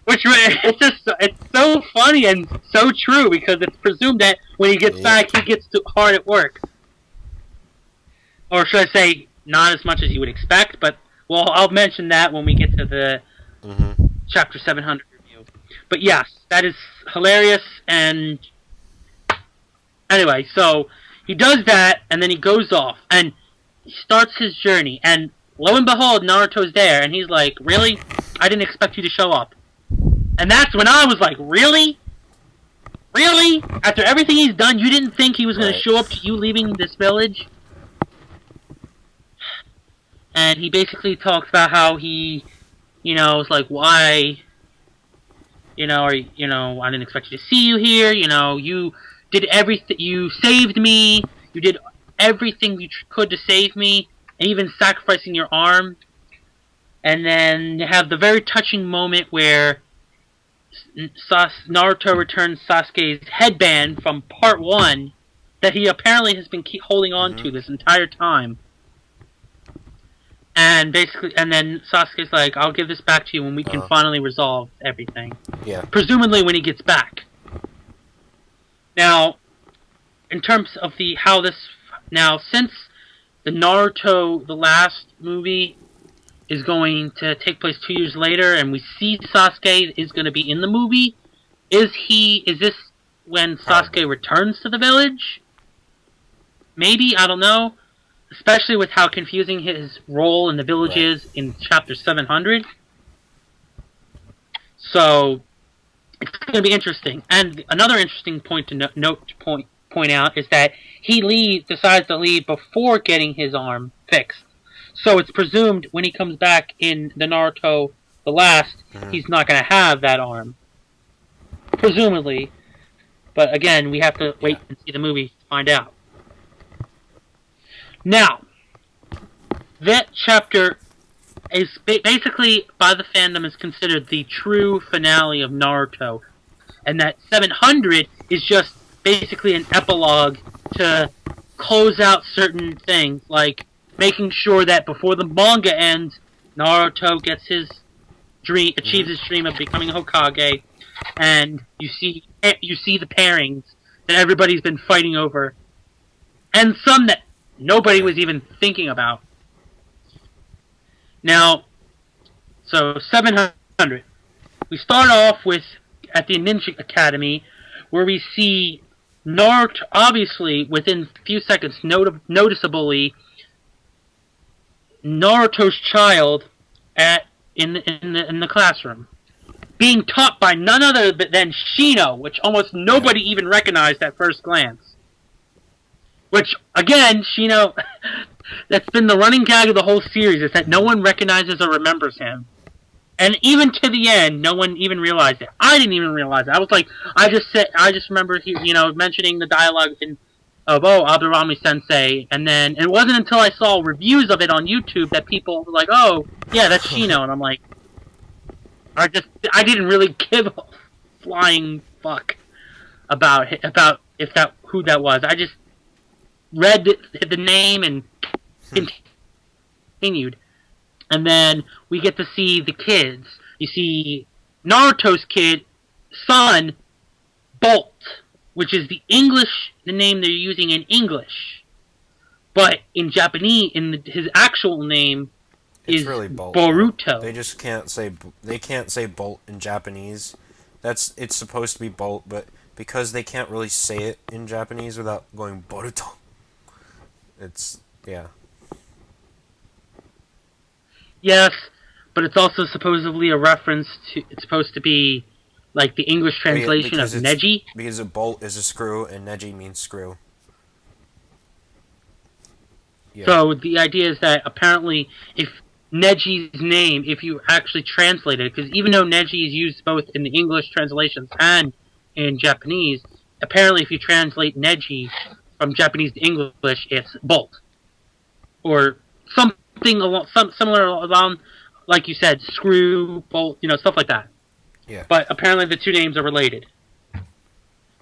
Speaker 1: Which it's so funny and so true because it's presumed that when he gets back he gets hard at work. or should I say, not as much as you would expect. But well, I'll mention that when we get to the chapter 700 review. But yes, that is hilarious. And anyway, so he does that, and then he goes off, and he starts his journey. And lo and behold, Naruto's there, and he's like, "Really? I didn't expect you to show up." And that's when I was like, "Really? Really? After everything he's done, you didn't think he was going to show up to you leaving this village?" And he basically talks about how he, was like, "Why? I didn't expect you to see you here. You did everything. You saved me. You did everything you could to save me, even sacrificing your arm." And then you have the very touching moment where Naruto returns Sasuke's headband from part 1 that he apparently has been holding on to this entire time. And then Sasuke's like, "I'll give this back to you when we can finally resolve everything."
Speaker 2: Yeah.
Speaker 1: Presumably when he gets back. Now, in terms of since the Naruto, the last movie, is going to take place 2 years later, and we see Sasuke is going to be in the movie, is this when Sasuke returns to the village? Maybe, I don't know. Especially with how confusing his role in the village is in chapter 700. So, it's going to be interesting. And another interesting point to point out is that he decides to leave before getting his arm fixed. So it's presumed when he comes back in the Naruto, the last, he's not going to have that arm. Presumably. But again, we have to wait and see the movie to find out. Now, that chapter is basically, by the fandom, is considered the true finale of Naruto. And that 700 is just basically an epilogue to close out certain things, like making sure that before the manga ends, Naruto gets his dream, achieves his dream of becoming Hokage, and you see the pairings that everybody's been fighting over, and some that nobody was even thinking about. Now, so 700. We start off with at the Ninja Academy, where we see Naruto, obviously within a few seconds, noticeably, Naruto's child in the classroom, being taught by none other than Shino, which almost nobody even recognized at first glance. Which, again, Shino, that's been the running gag of the whole series, is that no one recognizes or remembers him. And even to the end, no one even realized it. I didn't even realize it. I was like, I just remember, mentioning the dialogue of Aburami Sensei, and then it wasn't until I saw reviews of it on YouTube that people were like, "Oh, yeah, that's Shino," and I'm like, I didn't really give a flying fuck about who that was. I just read the name and continued, and then we get to see the kids. You see Naruto's son, Bolt, which is the name they're using in English, but in Japanese, his actual name is
Speaker 2: really Bolt.
Speaker 1: Boruto.
Speaker 2: They just can't say Bolt in Japanese. It's supposed to be Bolt, but because they can't really say it in Japanese without going Boruto, it's
Speaker 1: Yes, but it's also supposedly a reference to. It's supposed to be like the English translation of Neji.
Speaker 2: Because a bolt is a screw, and Neji means screw. Yeah.
Speaker 1: So the idea is that apparently, if Neji's name, if you actually translate it, because even though Neji is used both in the English translations and in Japanese, apparently if you translate Neji from Japanese to English, it's Bolt, or something similar along, like you said, screw, bolt, stuff like that.
Speaker 2: Yeah.
Speaker 1: But apparently the two names are related.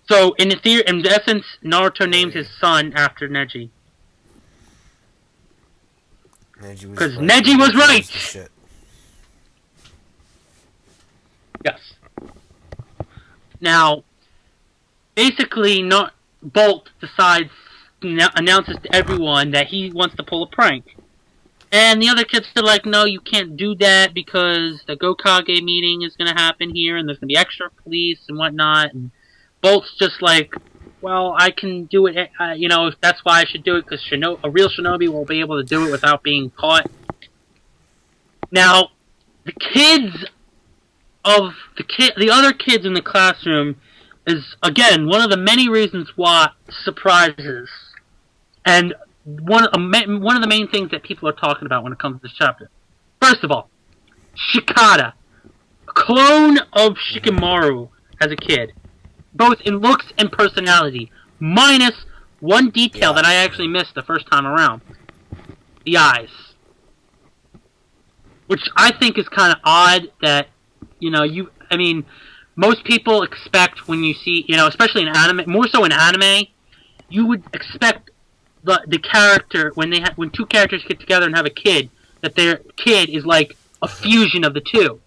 Speaker 1: So in essence, Naruto names his son after Neji. Because Neji was right!
Speaker 2: Shit.
Speaker 1: Yes. Now, basically, Bolt decides announces to everyone that he wants to pull a prank. And the other kids are like, no, you can't do that because the Gokage meeting is going to happen here and there's going to be extra police and whatnot. And Bolt's just like, well, I can do it, that's why I should do it because a real shinobi will be able to do it without being caught. Now, the other kids in the classroom is, again, one of the many reasons why surprises. And one of the main things that people are talking about when it comes to this chapter. First of all, Shikata, a clone of Shikamaru as a kid, both in looks and personality, minus one detail that I actually missed the first time around: the eyes, which I think is kind of odd. That most people expect when you see, especially in anime, more so in anime, you would expect the character when two characters get together and have a kid, that their kid is like a fusion of the two.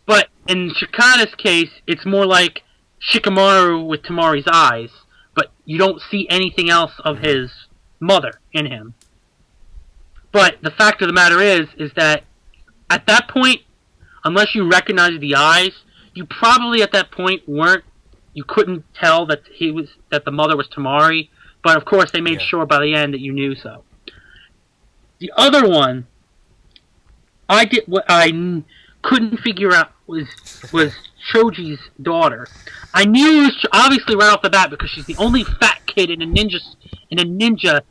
Speaker 1: But in Shikata's case, it's more like Shikamaru with Tamari's eyes, but you don't see anything else of his mother in him. But the fact of the matter is that at that point, unless you recognize the eyes, you probably at that point you couldn't tell that the mother was Tamari. But of course, they made sure by the end that you knew so. The other one, what I couldn't figure out was Choji's daughter. I knew it was obviously right off the bat because she's the only fat kid in the ninja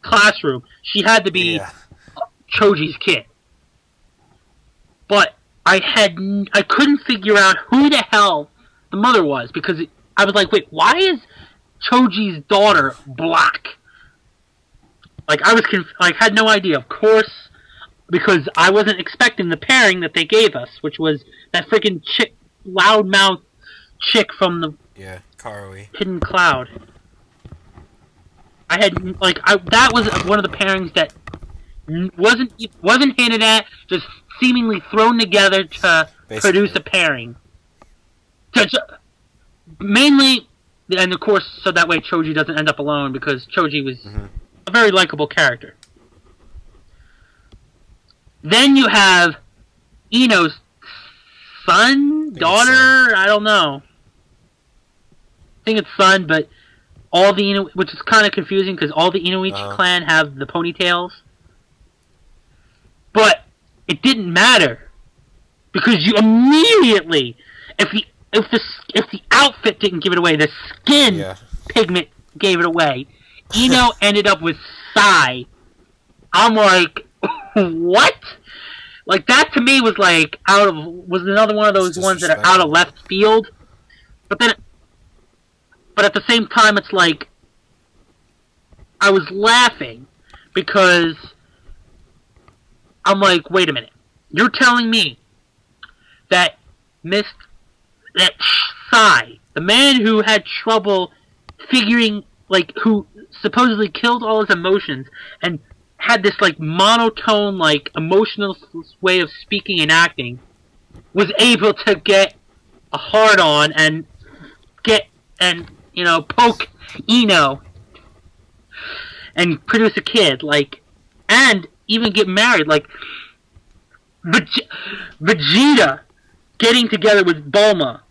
Speaker 1: classroom. She had to be Choji's kid. But I couldn't figure out who the hell the mother was because I was like, wait, why is Choji's daughter black? Like I had no idea. Of course, because I wasn't expecting the pairing that they gave us, which was that freaking loudmouth chick from the
Speaker 2: Karui
Speaker 1: Hidden Cloud. That was one of the pairings that wasn't hinted at, just seemingly thrown together to produce a pairing. Mainly. And of course, so that way Choji doesn't end up alone, because Choji was a very likable character. Then you have Ino's son, daughter, I don't know. I think it's son, but all the which is kind of confusing because all the Inoichi clan have the ponytails. But it didn't matter because you immediately, if the outfit didn't give it away, the skin pigment gave it away. Ino ended up with Sai. I'm like, what? Like that to me was like was another one of those ones that are out of left field. But at the same time, it's like I was laughing because I'm like, wait a minute, you're telling me that Sai, the man who had trouble figuring, who supposedly killed all his emotions and had this monotone, emotional way of speaking and acting, was able to get a hard on and poke Ino and produce a kid, and even get married, Vegeta getting together with Bulma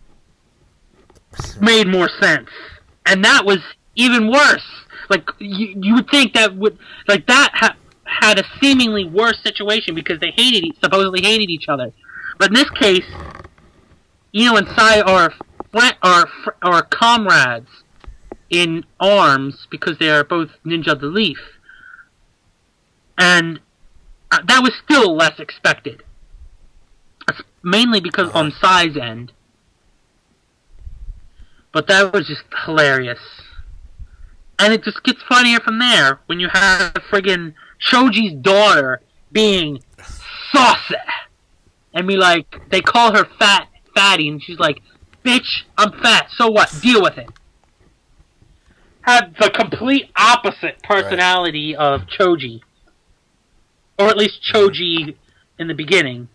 Speaker 1: made more sense, and that was even worse. You would think that had a seemingly worse situation because they supposedly hated each other, but in this case, Ino and Sai are comrades in arms because they are both ninja of the leaf, and that was still less expected. Mainly because on Sai's end. But that was just hilarious. And it just gets funnier from there when you have friggin' Choji's daughter being saucy. And they call her fatty, and she's like, bitch, I'm fat, so what? Deal with it. Had the complete opposite personality of Choji. Or at least Choji in the beginning.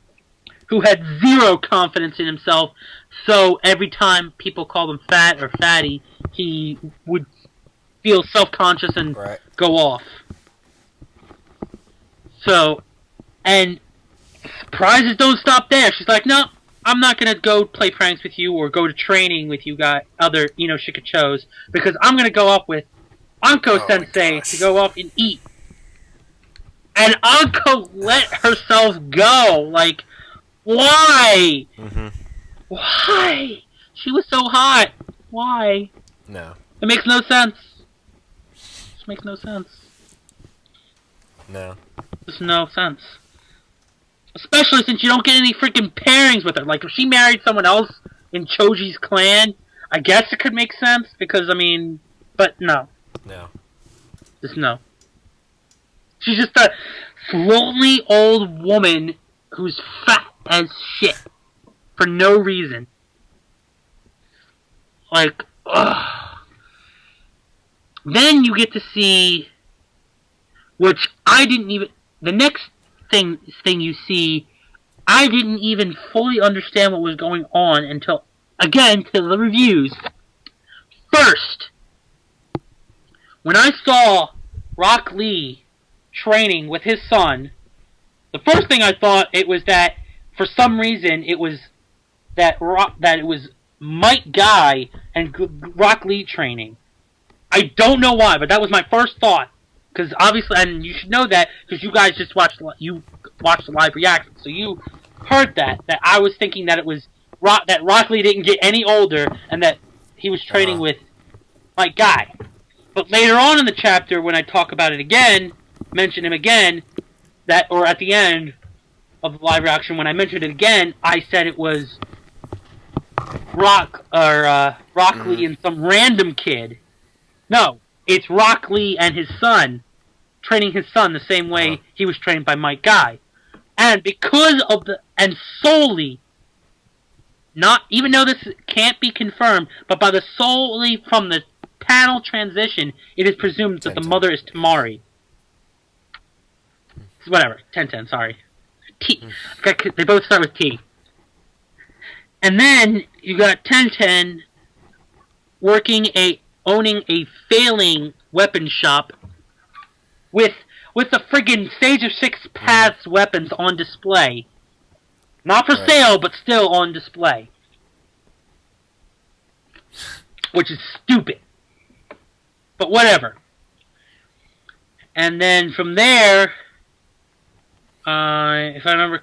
Speaker 1: Who had zero confidence in himself, so every time people called him fat or fatty, he would feel self-conscious and go off. So, and surprises don't stop there. She's like, no, I'm not gonna go play pranks with you or go to training with you guys, other shikachos, because I'm gonna go off with Anko-sensei to go off and eat. And Anko let herself go. Like, why? Why? She was so hot. Why?
Speaker 2: No.
Speaker 1: It makes no sense. It makes no sense.
Speaker 2: No.
Speaker 1: There's no sense. Especially since you don't get any freaking pairings with her. Like, if she married someone else in Choji's clan, I guess it could make sense, because, I mean, but no.
Speaker 2: No.
Speaker 1: Just no. She's just a lonely old woman who's fat as shit. For no reason. Like, ugh. Then you get to see, which I didn't even, the next thing you see, I didn't even fully understand what was going on until, again, to the reviews. First, when I saw Rock Lee training with his son, the first thing I thought it was that, for some reason, it was that it was Mike Guy and Rock Lee training. I don't know why, but that was my first thought. Because obviously, and you should know that because you guys just watched the live reaction, so you heard that I was thinking that it was that Rock Lee didn't get any older and that he was training with Mike Guy. But later on in the chapter, when I talk about it again, mention him again, or at the end of the live reaction, when I mentioned it again, I said it was Rock Lee and some random kid. No, it's Rock Lee and his son, training his son the same way he was trained by Mike Guy. And because of solely, not, even though this can't be confirmed, but by solely from the panel transition, it is presumed that the mother is Tamari. Whatever, Ten, sorry. T. They both start with T. And then you got Ten owning a failing weapon shop with the friggin' Sage of Six Paths weapons on display. Not for sale, but still on display. Which is stupid. But whatever. And then from there, if I remember,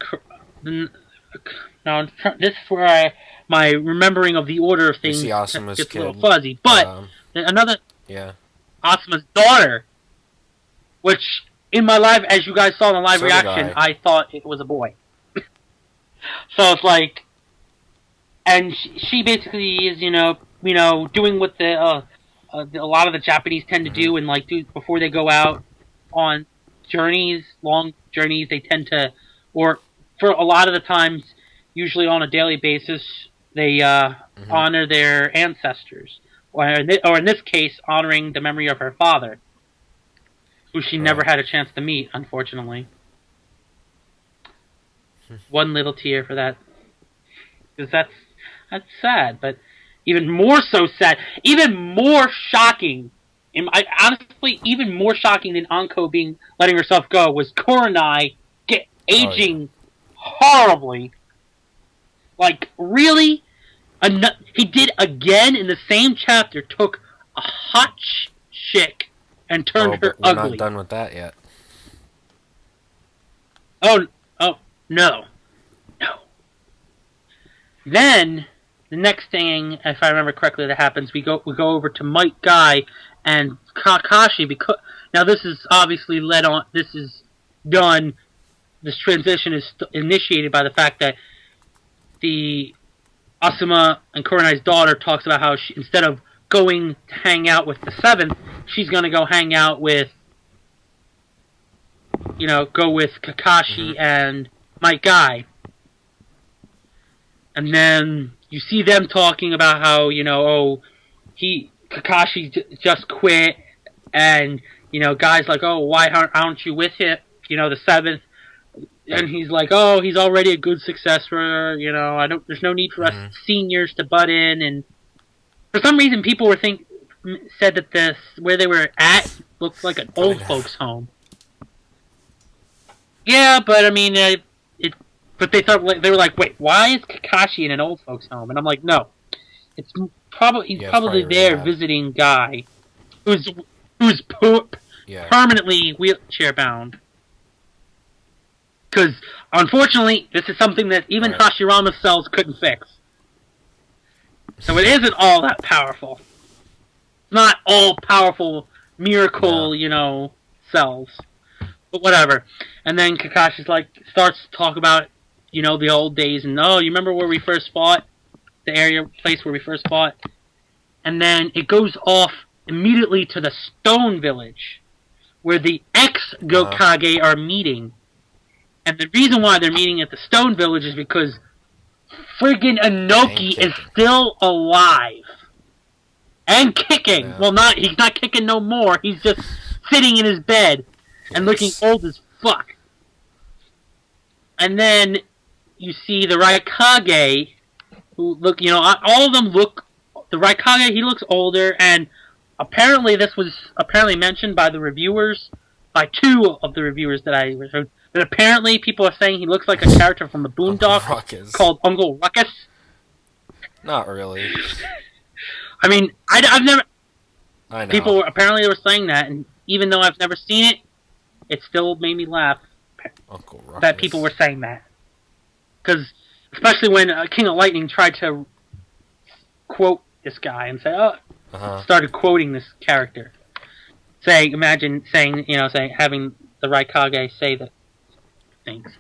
Speaker 1: now this is where my remembering of the order of things gets a little fuzzy. But another, Asuma's daughter, which in my live, as you guys saw in the live reaction, I thought it was a boy. So it's like, and she basically is, doing what a lot of the Japanese tend to do, and before they go out on journeys, long journeys, they tend to, or for a lot of the times, usually on a daily basis, they honor their ancestors, or in this case, honoring the memory of her father, who she never had a chance to meet, unfortunately. One little tear for that, because that's sad, but even more so sad, even more shocking. Honestly, even more shocking than Anko letting herself go was Kurenai aging horribly. Like, really? He did again in the same chapter, took a hot chick and turned her ugly.
Speaker 2: We're not done with that yet.
Speaker 1: Oh, no. Then, the next thing, if I remember correctly, that happens, we go over to Mike Guy and Kakashi, because now this is obviously this transition is initiated by the fact that the Asuma and Kurenai's daughter talks about how instead of going to hang out with the 7th, she's going to go hang out with, go with Kakashi and Mike Guy. And then you see them talking about how, Kakashi just quit, and, Guy's like, oh, why aren't you with him, the 7th? And he's like, oh, he's already a good successor, there's no need for us seniors to butt in, and for some reason people were said that where they were at looked like an old folks' home. Yeah, but I mean, but they thought they were like, wait, why is Kakashi in an old folks' home? And I'm like, no, he's probably there visiting Guy, who's permanently wheelchair bound. Because unfortunately, this is something that even Hashirama's cells couldn't fix. So it isn't all that powerful. It's not all powerful miracle, cells. But whatever. And then Kakashi's starts to talk about, the old days. And, you remember where we first fought? The place where we first fought? And then it goes off immediately to the Stone Village, where the ex-Gokage are meeting. And the reason why they're meeting at the Stone Village is because friggin' Inoki is still alive. And kicking. Yeah. Well, he's not kicking no more. He's just sitting in his bed and looking old as fuck. And then you see the Raikage, who look, all of them look, the Raikage, he looks older, and apparently this was mentioned by the reviewers, by two of the reviewers that I heard, that apparently people are saying he looks like a character from the Boondocks called Uncle Ruckus.
Speaker 2: Not really.
Speaker 1: I mean, I've never...
Speaker 2: I know.
Speaker 1: People apparently were saying that, and even though I've never seen it, it still made me laugh
Speaker 2: Uncle Ruckus.
Speaker 1: That people were saying that. Because, especially when King of Lightning tried to quote this guy and say, started quoting this character. Having the Raikage say the things.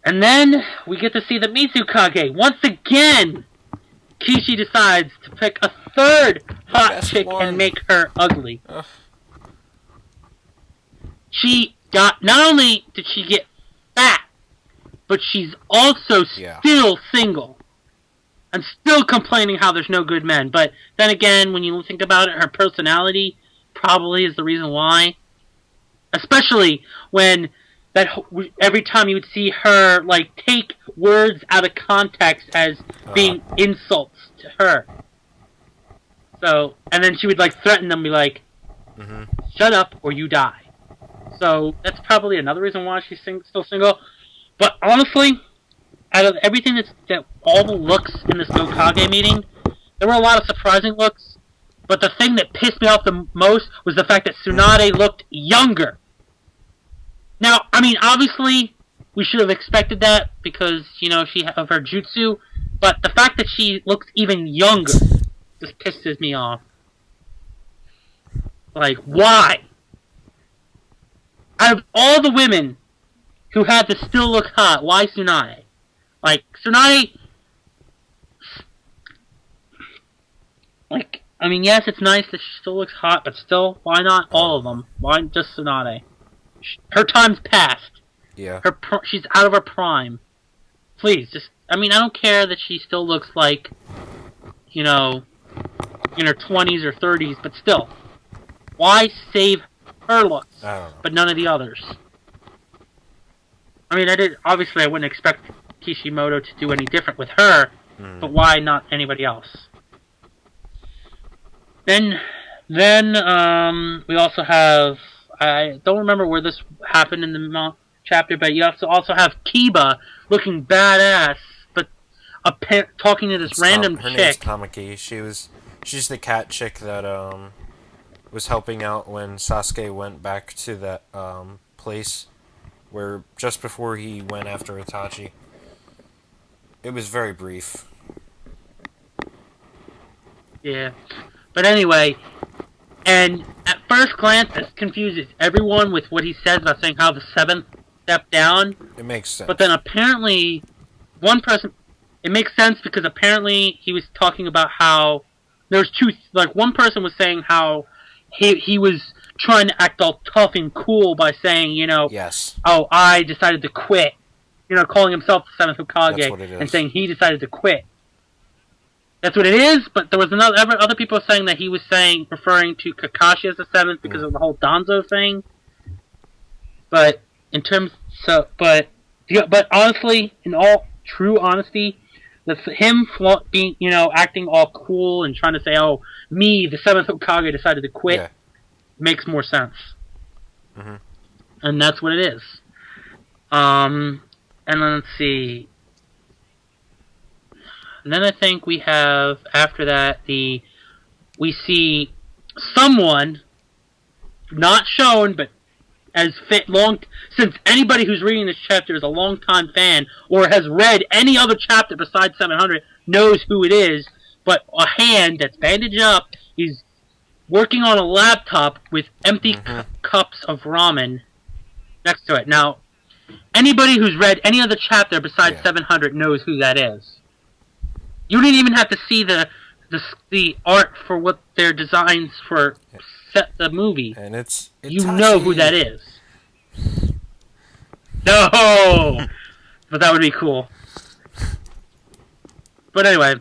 Speaker 1: And then we get to see the Mizukage. Once again, Kishi decides to pick a third hot chick and make her ugly. Not only did she get fat, but she's also still single. And still complaining how there's no good men. But then again, when you think about it, her personality probably is the reason why. Especially when every time you would see her take words out of context as being insults to her. So, and then she would threaten them, be like, "Shut up or you die." So that's probably another reason why she's still single. But honestly, out of everything that all the looks in this Gokage meeting, there were a lot of surprising looks. But the thing that pissed me off the most was the fact that Tsunade looked younger. Now, I mean, obviously, we should have expected that because, she of her jutsu. But the fact that she looks even younger just pisses me off. Why? Out of all the women who had to still look hot, why Tsunade? Tsunade... I mean, yes, it's nice that she still looks hot, but still, why not all of them? Why just Tsunade? Her time's passed.
Speaker 2: Yeah.
Speaker 1: She's out of her prime. Please, I don't care that she still looks like, in her 20s or 30s, but still. Why save her looks, but none of the others? I mean, obviously I wouldn't expect Kishimoto to do any different with her, but why not anybody else? Then we also have, I don't remember where this happened in the chapter, but you also have Kiba looking badass, but talking to this random chick.
Speaker 2: Her name's Tamaki. She's the cat chick that was helping out when Sasuke went back to that place where just before he went after Itachi. It was very brief.
Speaker 1: Yeah. But anyway, and at first glance, this confuses everyone with what he says about saying how the 7th stepped down.
Speaker 2: It makes sense.
Speaker 1: But then apparently, it makes sense because apparently he was talking about how there's two, one person was saying how he was trying to act all tough and cool by saying,
Speaker 2: yes.
Speaker 1: Oh, I decided to quit. Calling himself the 7th Hokage and saying he decided to quit. That's what it is, but there was other people saying that he was referring to Kakashi as the 7th because of the whole Danzo thing. But but honestly, in all true honesty, him being, acting all cool and trying to say, oh, the 7th Hokage, decided to quit,
Speaker 2: Yeah.
Speaker 1: makes more sense.
Speaker 2: Mm-hmm.
Speaker 1: And that's what it is. And then let's see. And then I think we have, after that, we see someone, not shown, but as since anybody who's reading this chapter is a long-time fan, or has read any other chapter besides 700, knows who it is, but a hand that's bandaged up is working on a laptop with empty cups of ramen next to it. Now, anybody who's read any other chapter besides 700 knows who that is. You didn't even have to see the art for what their designs for set the movie.
Speaker 2: And it's
Speaker 1: you know who that is. No, but that would be cool. But anyway,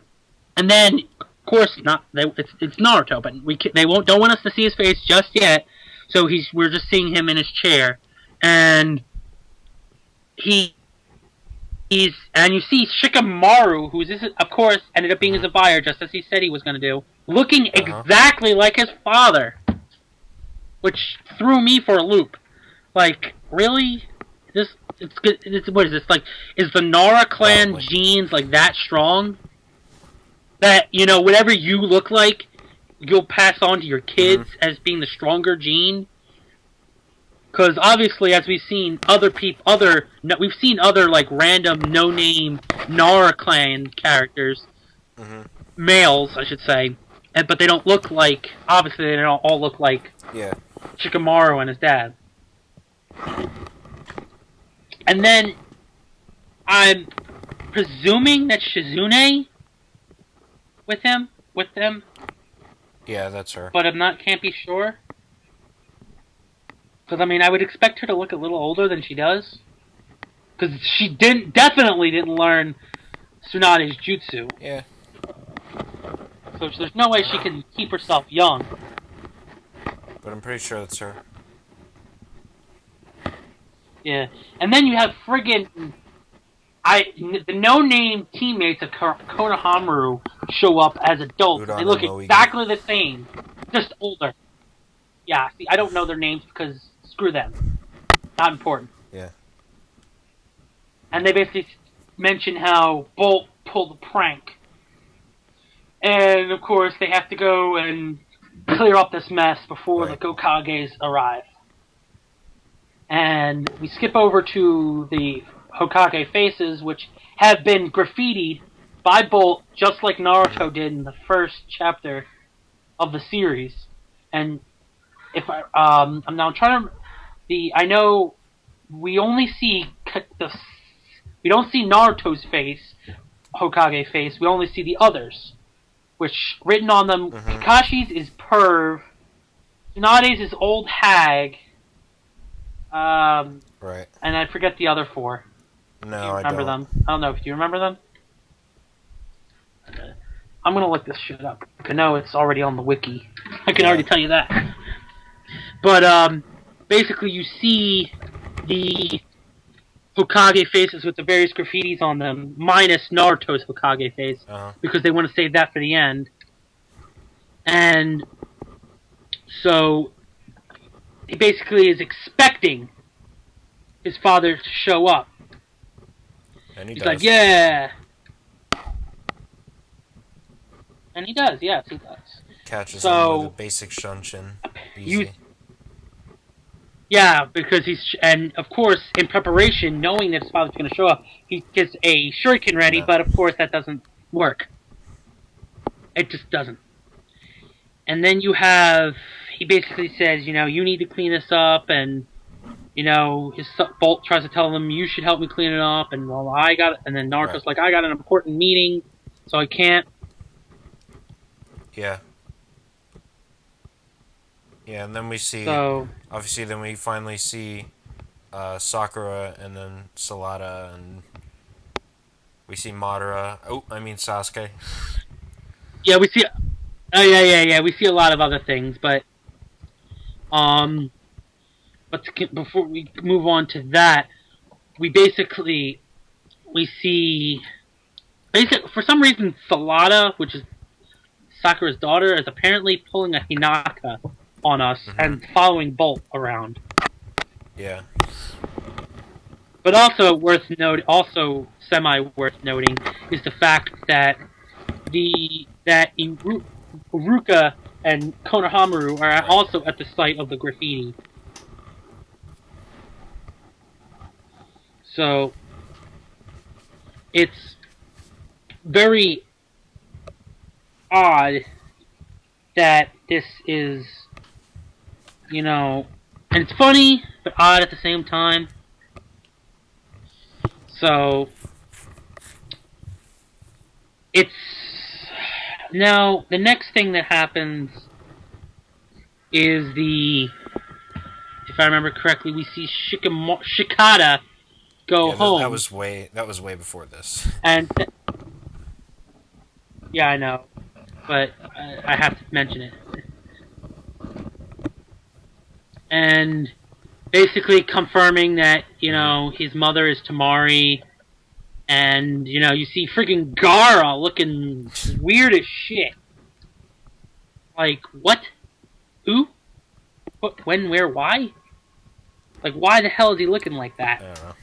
Speaker 1: and then of course it's Naruto, but don't want us to see his face just yet. So we're just seeing him in his chair, and and you see Shikamaru, who of course ended up being his buyer, just as he said he was going to do, looking exactly like his father, which threw me for a loop. Like, really? What is this? Like, is the Nara clan genes like that strong? That, whatever you look like, you'll pass on to your kids as being the stronger gene? Because obviously, as we've seen we've seen other like random no-name Nara clan characters, males, I should say, but they don't look like. Obviously, they don't all look like Shikamaru and his dad. And then I'm presuming that Shizune with them.
Speaker 2: Yeah, that's her.
Speaker 1: But can't be sure. Because, I would expect her to look a little older than she does. Because she definitely didn't learn Tsunade's jutsu.
Speaker 2: Yeah.
Speaker 1: So there's no way she can keep herself young.
Speaker 2: But I'm pretty sure that's her.
Speaker 1: Yeah. And then you have friggin' the no-name teammates of Konohamaru show up as adults. They look exactly the same. Just older. Yeah, see, I don't know their names because screw them. Not important.
Speaker 2: Yeah.
Speaker 1: And they basically mention how Bolt pulled a prank. And, of course, they have to go and clear up this mess before the Hokages arrive. And we skip over to the Hokage faces, which have been graffitied by Bolt, just like Naruto did in the first chapter of the series. And I'm now trying to. I know we only see we don't see Naruto's face, Hokage face. We only see the others, which written on them. Kakashi's is perv. Tsunade's is old hag.
Speaker 2: Right.
Speaker 1: And I forget the other four.
Speaker 2: No,
Speaker 1: I remember them. I don't know if you remember them. I'm gonna look this shit up. I know it's already on the wiki. I can already tell you that. But basically, you see the Hokage faces with the various graffitis on them, minus Naruto's Hokage face, because they want to save that for the end. And so he basically is expecting his father to show up.
Speaker 2: And
Speaker 1: He's like, yeah. And he does, yes, he does.
Speaker 2: Catches him with a basic shunshin. Easy.
Speaker 1: Yeah, because and of course, in preparation, knowing that his father's going to show up, he gets a shuriken ready, but of course that doesn't work. It just doesn't. And then you have, he basically says, you need to clean this up, and, his Bolt tries to tell him, you should help me clean it up, and and then Naruto's like, I got an important meeting, so I can't.
Speaker 2: Yeah. Yeah, and then we see, obviously then we finally see Sakura, and then Salada, and we see Madara. Sasuke.
Speaker 1: Yeah, we see, we see a lot of other things, but before we move on to that, we see, for some reason, Salada, which is Sakura's daughter, is apparently pulling a Hinata on us and following Bolt around.
Speaker 2: Yeah.
Speaker 1: But also semi worth noting, is the fact that Iruka and Konohamaru are also at the site of the graffiti. So it's very odd that this is, and it's funny, but odd at the same time. So it's now the next thing that happens is if I remember correctly, we see Shikata go home.
Speaker 2: That was way before this.
Speaker 1: And yeah, I know, but I have to mention it. And basically confirming that, his mother is Tamari, and, you see freaking Gara looking weird as shit. Like, what? Who? What, when, where, why? Like, why the hell is he looking like that?
Speaker 2: I don't know.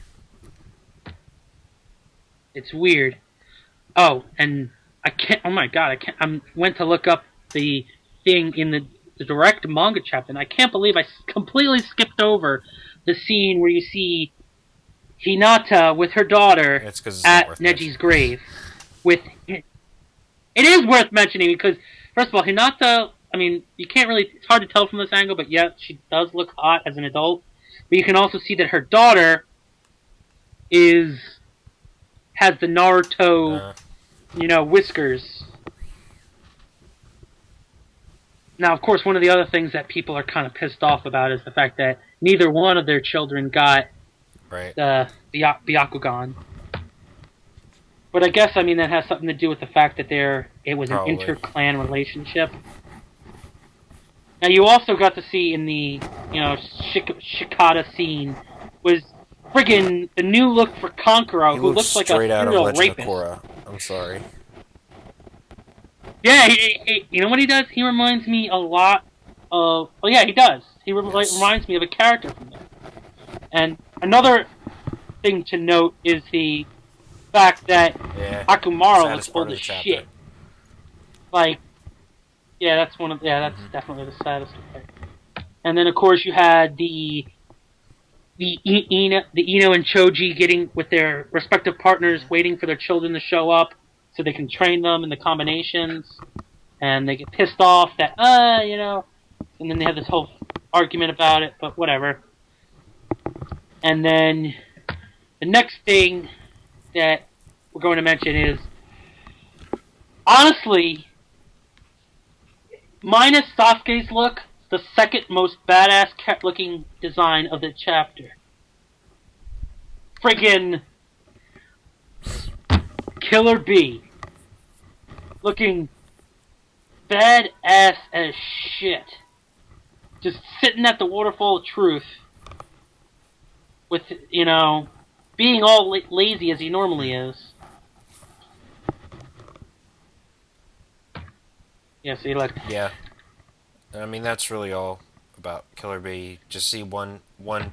Speaker 1: It's weird. Oh, and I can't, oh my god, I went to look up the thing in the direct manga chapter, and I can't believe I completely skipped over the scene where you see Hinata with her daughter at Neji's grave. It is worth mentioning because, first of all, Hinata, you can't really, it's hard to tell from this angle, but yeah, she does look hot as an adult. But you can also see that her daughter has the Naruto, whiskers. Now, of course, one of the other things that people are kind of pissed off about is the fact that neither one of their children got the Byakugan. But I guess, that has something to do with the fact that it was an inter-clan relationship. Now, you also got to see in the, Shikata scene was friggin' the new look for Kankuro, who looks like a serial rapist.
Speaker 2: I'm sorry.
Speaker 1: Yeah, you know what he does? He reminds me a lot of... Oh yeah, he does. He reminds me of a character from there. And another thing to note is the fact that Akumaru looks old as shit. Like, that's definitely the saddest part. And then, of course, you had the Ino and Choji getting with their respective partners, waiting for their children to show up so they can train them in the combinations, and they get pissed off that, and then they have this whole argument about it, but whatever. And then the next thing that we're going to mention is, honestly, minus Sasuke's look, the second most badass looking design of the chapter. Friggin' Killer Bee. Looking badass as shit. Just sitting at the Waterfall of Truth. With, being all lazy as he normally is. Yeah, see, like...
Speaker 2: Yeah. That's really all about Killer Bee. Just see one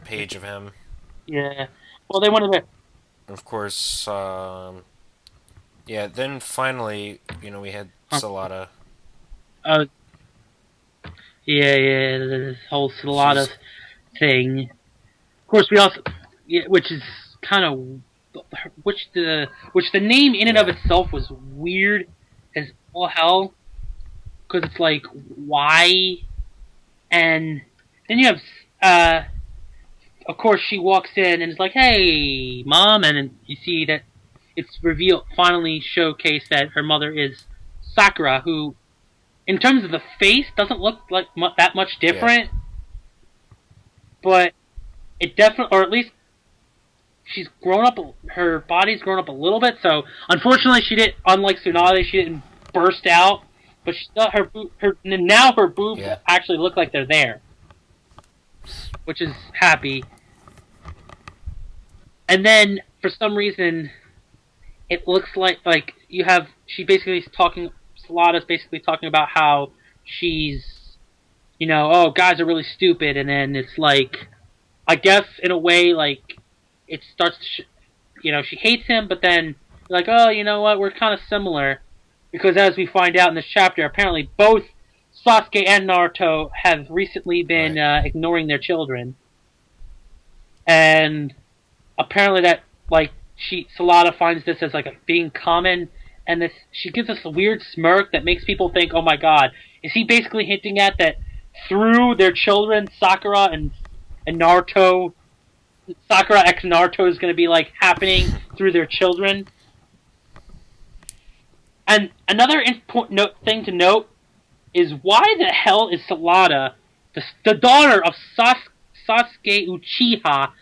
Speaker 2: page of him.
Speaker 1: Yeah. Well, they wanted to...
Speaker 2: Of course, then finally, we had Salada.
Speaker 1: This whole Salada thing. Of course, we also... which is kind of... Which the name in and of itself was weird as all hell. Because it's like, why? And then you have, of course, she walks in and is like, hey, Mom, and you see that it's finally showcased that her mother is Sakura, who, in terms of the face, doesn't look like that much different. Yeah. But it definitely, or at least she's grown up, her body's grown up a little bit, so unfortunately she didn't, unlike Tsunade, she didn't burst out. But now her boobs actually look like they're there, which is happy. And then for some reason, it looks like she basically is Salada's basically talking about how she's, you know, oh, guys are really stupid, and then it's like, I guess in a way, like, it starts to, you know, she hates him, but then like, oh, you know what, we're kind of similar, because as we find out in this chapter, apparently both Sasuke and Naruto have recently been ignoring their children, and apparently that, like, Salada finds this as like a being common, and this, she gives us a weird smirk that makes people think, oh my god, is he basically hinting at that through their children, Sakura and Naruto, Sakura x Naruto is going to be like happening through their children? And another important thing to note is, why the hell is Salada, the daughter of Sasuke Uchiha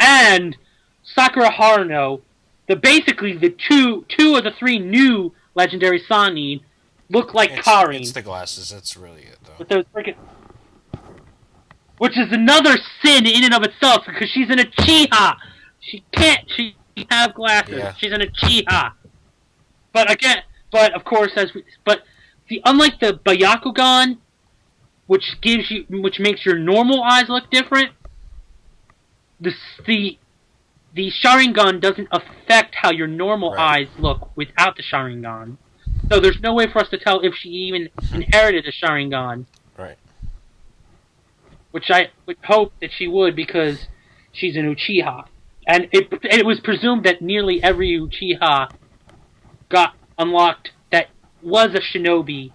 Speaker 1: and Sakura Haruno, basically the two of the three new legendary Sannin, look like Karin.
Speaker 2: It's the glasses. That's really it, though.
Speaker 1: With those freaking, which is another sin in and of itself, because she's an Uchiha. She can't have glasses. Yeah. She's an Uchiha. But of course, unlike the Byakugan, which makes your normal eyes look different, the Sharingan doesn't affect how your normal eyes look without the Sharingan. So there's no way for us to tell if she even inherited a Sharingan.
Speaker 2: Right.
Speaker 1: Which I would hope that she would, because she's an Uchiha. And it was presumed that nearly every Uchiha got unlocked that was a shinobi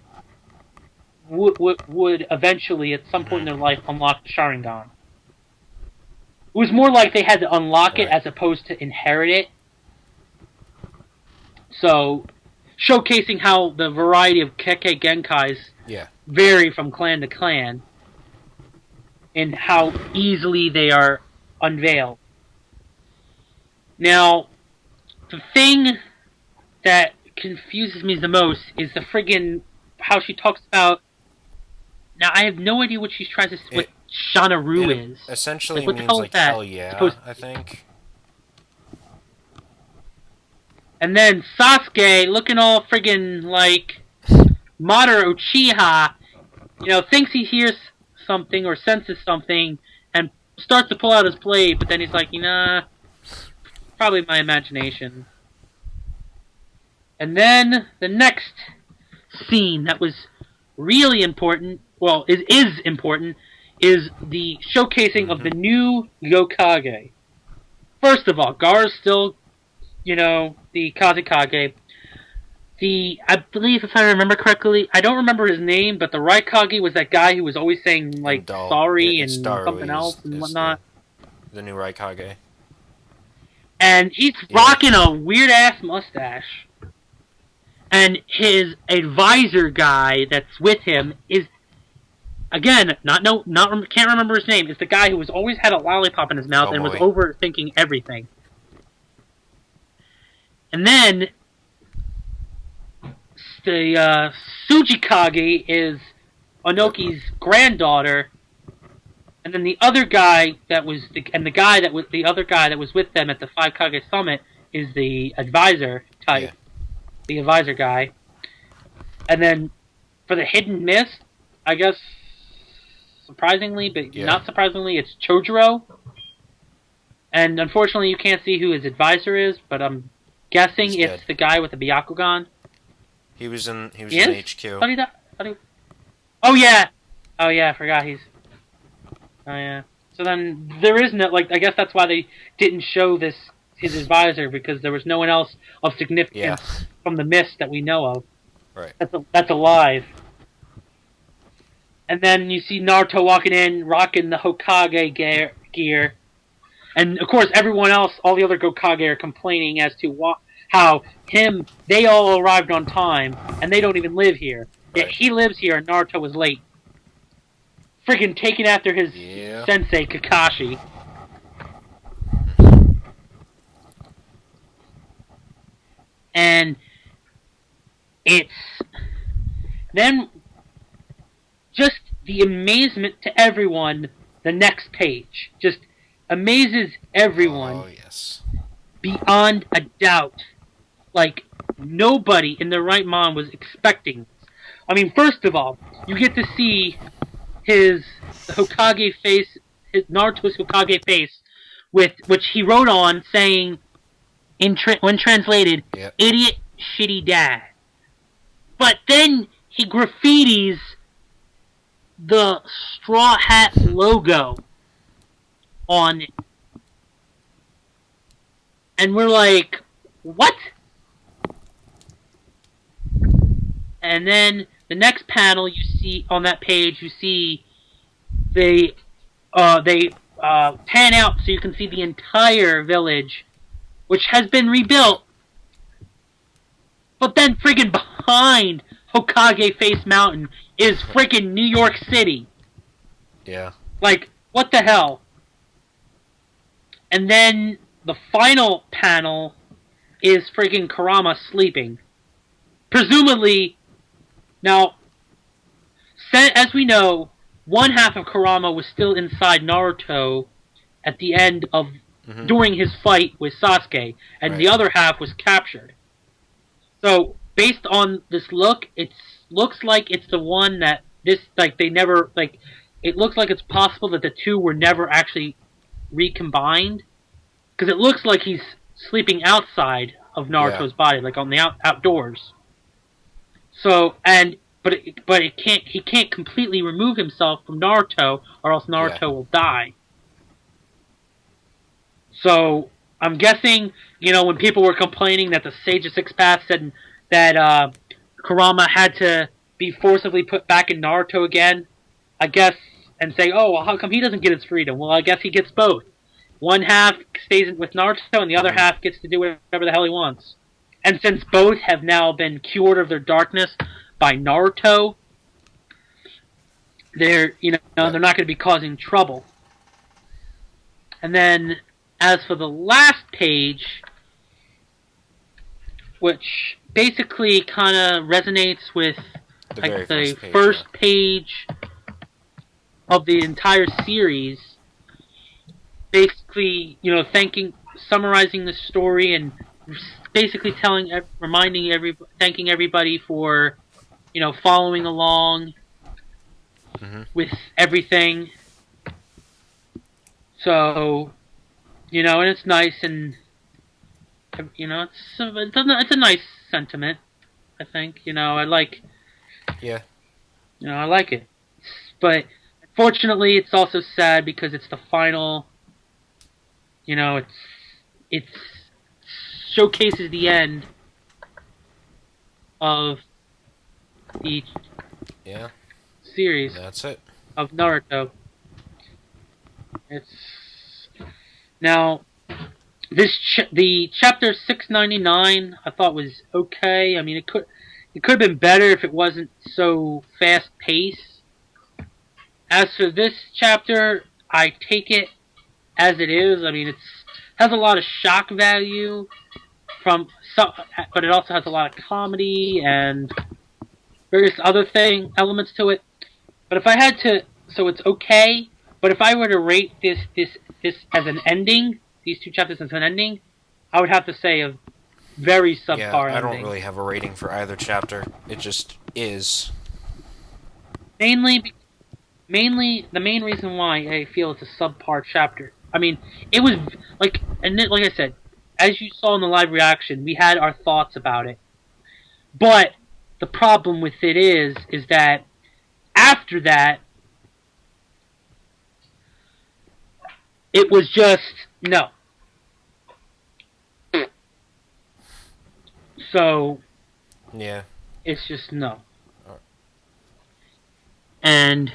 Speaker 1: would eventually, at some point in their life, unlock the Sharingan. It was more like they had to unlock it as opposed to inherit it. So, showcasing how the variety of Kekkei Genkais vary from clan to clan, and how easily they are unveiled. Now, the thing that confuses me the most is the friggin' how she talks about. Now, I have no idea what she's trying to. What Shanaru is.
Speaker 2: Essentially
Speaker 1: like,
Speaker 2: means like hell yeah, I think.
Speaker 1: And then Sasuke, looking all friggin' like Madara Uchiha, you know, thinks he hears something or senses something and starts to pull out his blade, but then he's like, nah, probably my imagination. And then the next scene that was really important, well, is important, is the showcasing of the new Yokage. First of all, Gaara's still, you know, the Kazekage. I believe, if I remember correctly, I don't remember his name, but the Raikage was that guy who was always saying, like, sorry and something else and whatnot.
Speaker 2: The new Raikage.
Speaker 1: And he's rocking a weird-ass mustache. And his advisor guy that's with him is, again, can't remember his name. It's the guy who was always had a lollipop in his mouth and was overthinking everything. And then the Tsujikage is Onoki's granddaughter, and then the other guy that was the other guy that was with them at the Five Kage Summit is the advisor type, the advisor guy. And then for the hidden mist, I guess, surprisingly, but not surprisingly, it's Chojuro. And unfortunately, you can't see who his advisor is, but I'm guessing it's the guy with the Byakugan.
Speaker 2: He was in HQ.
Speaker 1: Oh yeah, I forgot he's. Oh yeah. So then there is no, like, I guess that's why they didn't show his advisor, because there was no one else of significance from the mist that we know of.
Speaker 2: Right.
Speaker 1: That's alive. And then you see Naruto walking in, rocking the Hokage gear. And, of course, everyone else, all the other Hokage are complaining as to how they all arrived on time, and they don't even live here. Yet he lives here, and Naruto was late. Friggin' taking after his sensei, Kakashi. And it's then just the amazement to everyone, the next page just amazes everyone.
Speaker 2: Oh, yes.
Speaker 1: Beyond a doubt. Like, nobody in their right mind was expecting this. I mean, first of all, you get to see his Hokage face, Naruto's Hokage face, with which he wrote on saying, when translated,
Speaker 2: Yep.
Speaker 1: "Idiot, shitty dad." But then he graffitis the Straw Hat logo on it. And we're like, what? And then the next panel you see on that page, you see they pan out so you can see the entire village, which has been rebuilt. But then friggin' behind Hokage Face Mountain is friggin' New York City.
Speaker 2: Yeah.
Speaker 1: Like, what the hell? And then the final panel is friggin' Kurama sleeping. Presumably, now, as we know, one half of Kurama was still inside Naruto at the end of, during his fight with Sasuke, and the other half was captured. So, based on this look, it looks like it's the one that it looks like it's possible that the two were never actually recombined. Because it looks like he's sleeping outside of Naruto's body, like on the outdoors. So, but he can't completely remove himself from Naruto, or else Naruto will die. So, I'm guessing, when people were complaining that the Sage of Six Paths said that Kurama had to be forcibly put back in Naruto again, I guess, and say, oh, well, how come he doesn't get his freedom? Well, I guess he gets both. One half stays with Naruto, and the other half gets to do whatever the hell he wants. And since both have now been cured of their darkness by Naruto, they're not going to be causing trouble. And then, as for the last page, which basically kind of resonates with the first page of the entire series, basically, summarizing the story and basically thanking everybody for, following along with everything. So, and it's nice, and it's a nice sentiment. I think, I like.
Speaker 2: Yeah.
Speaker 1: I like it, but unfortunately, it's also sad because it's the final. It showcases the end of the series.
Speaker 2: That's it.
Speaker 1: Of Naruto. It's now the chapter 699 I thought was okay. I mean, it could have been better if it wasn't so fast paced. As for this chapter, I take it as it is. I mean, it has a lot of shock value but it also has a lot of comedy and various other elements to it. But if I had to, so it's okay. But if I were to rate this as an ending, these two chapters as an ending, I would have to say a very subpar ending.
Speaker 2: I don't really have a rating for either chapter. It just is.
Speaker 1: Mainly, the main reason why I feel it's a subpar chapter. I mean, it was like I said, as you saw in the live reaction, we had our thoughts about it. But the problem with it is that after that, it was just no. So
Speaker 2: yeah,
Speaker 1: it's just no. And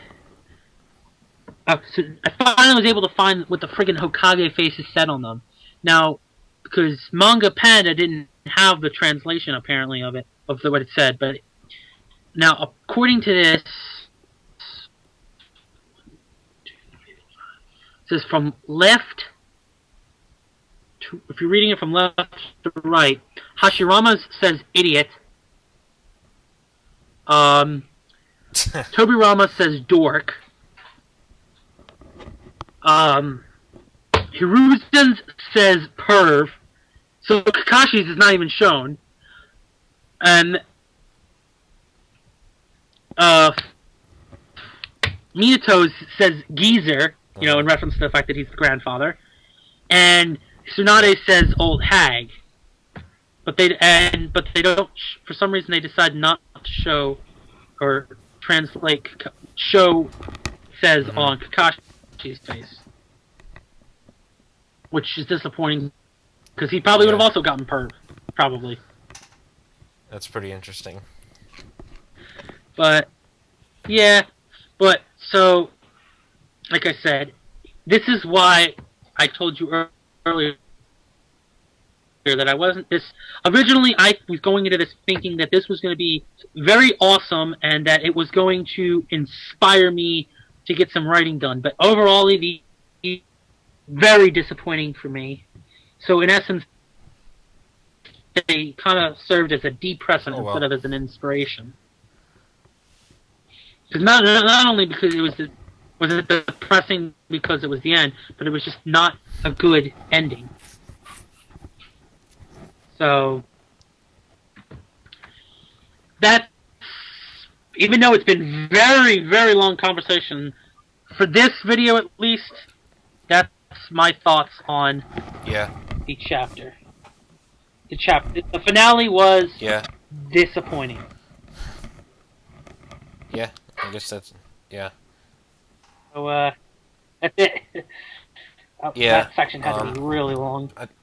Speaker 1: so I finally was able to find what the friggin' Hokage faces said on them. Now, because Manga Panda didn't have the translation apparently of what it said, but now according to this, it says from left to, if you're reading it from left to right, Hashirama says idiot. Tobirama says dork. Hiruzen says perv. So Kakashi's is not even shown. And uh, Minato says geezer, you know, in reference to the fact that he's the grandfather, and Tsunade says old hag. But they don't. For some reason, they decide not to show or translate. Show says on Kakashi's face, which is disappointing because he probably would have also gotten perv, probably.
Speaker 2: That's pretty interesting.
Speaker 1: But yeah, so like I said, this is why I told you earlier that I wasn't this. Originally, I was going into this thinking that this was going to be very awesome and that it was going to inspire me to get some writing done. But overall, very disappointing for me. So in essence, they kind of served as a depressant instead of as an inspiration. Because not only because it was depressing because it was the end, but it was just not a good ending. So that's, even though it's been very, very long conversation, for this video at least, that's my thoughts on the chapter. The finale was disappointing.
Speaker 2: Yeah, I guess that's
Speaker 1: So that's it. That section had to be really long.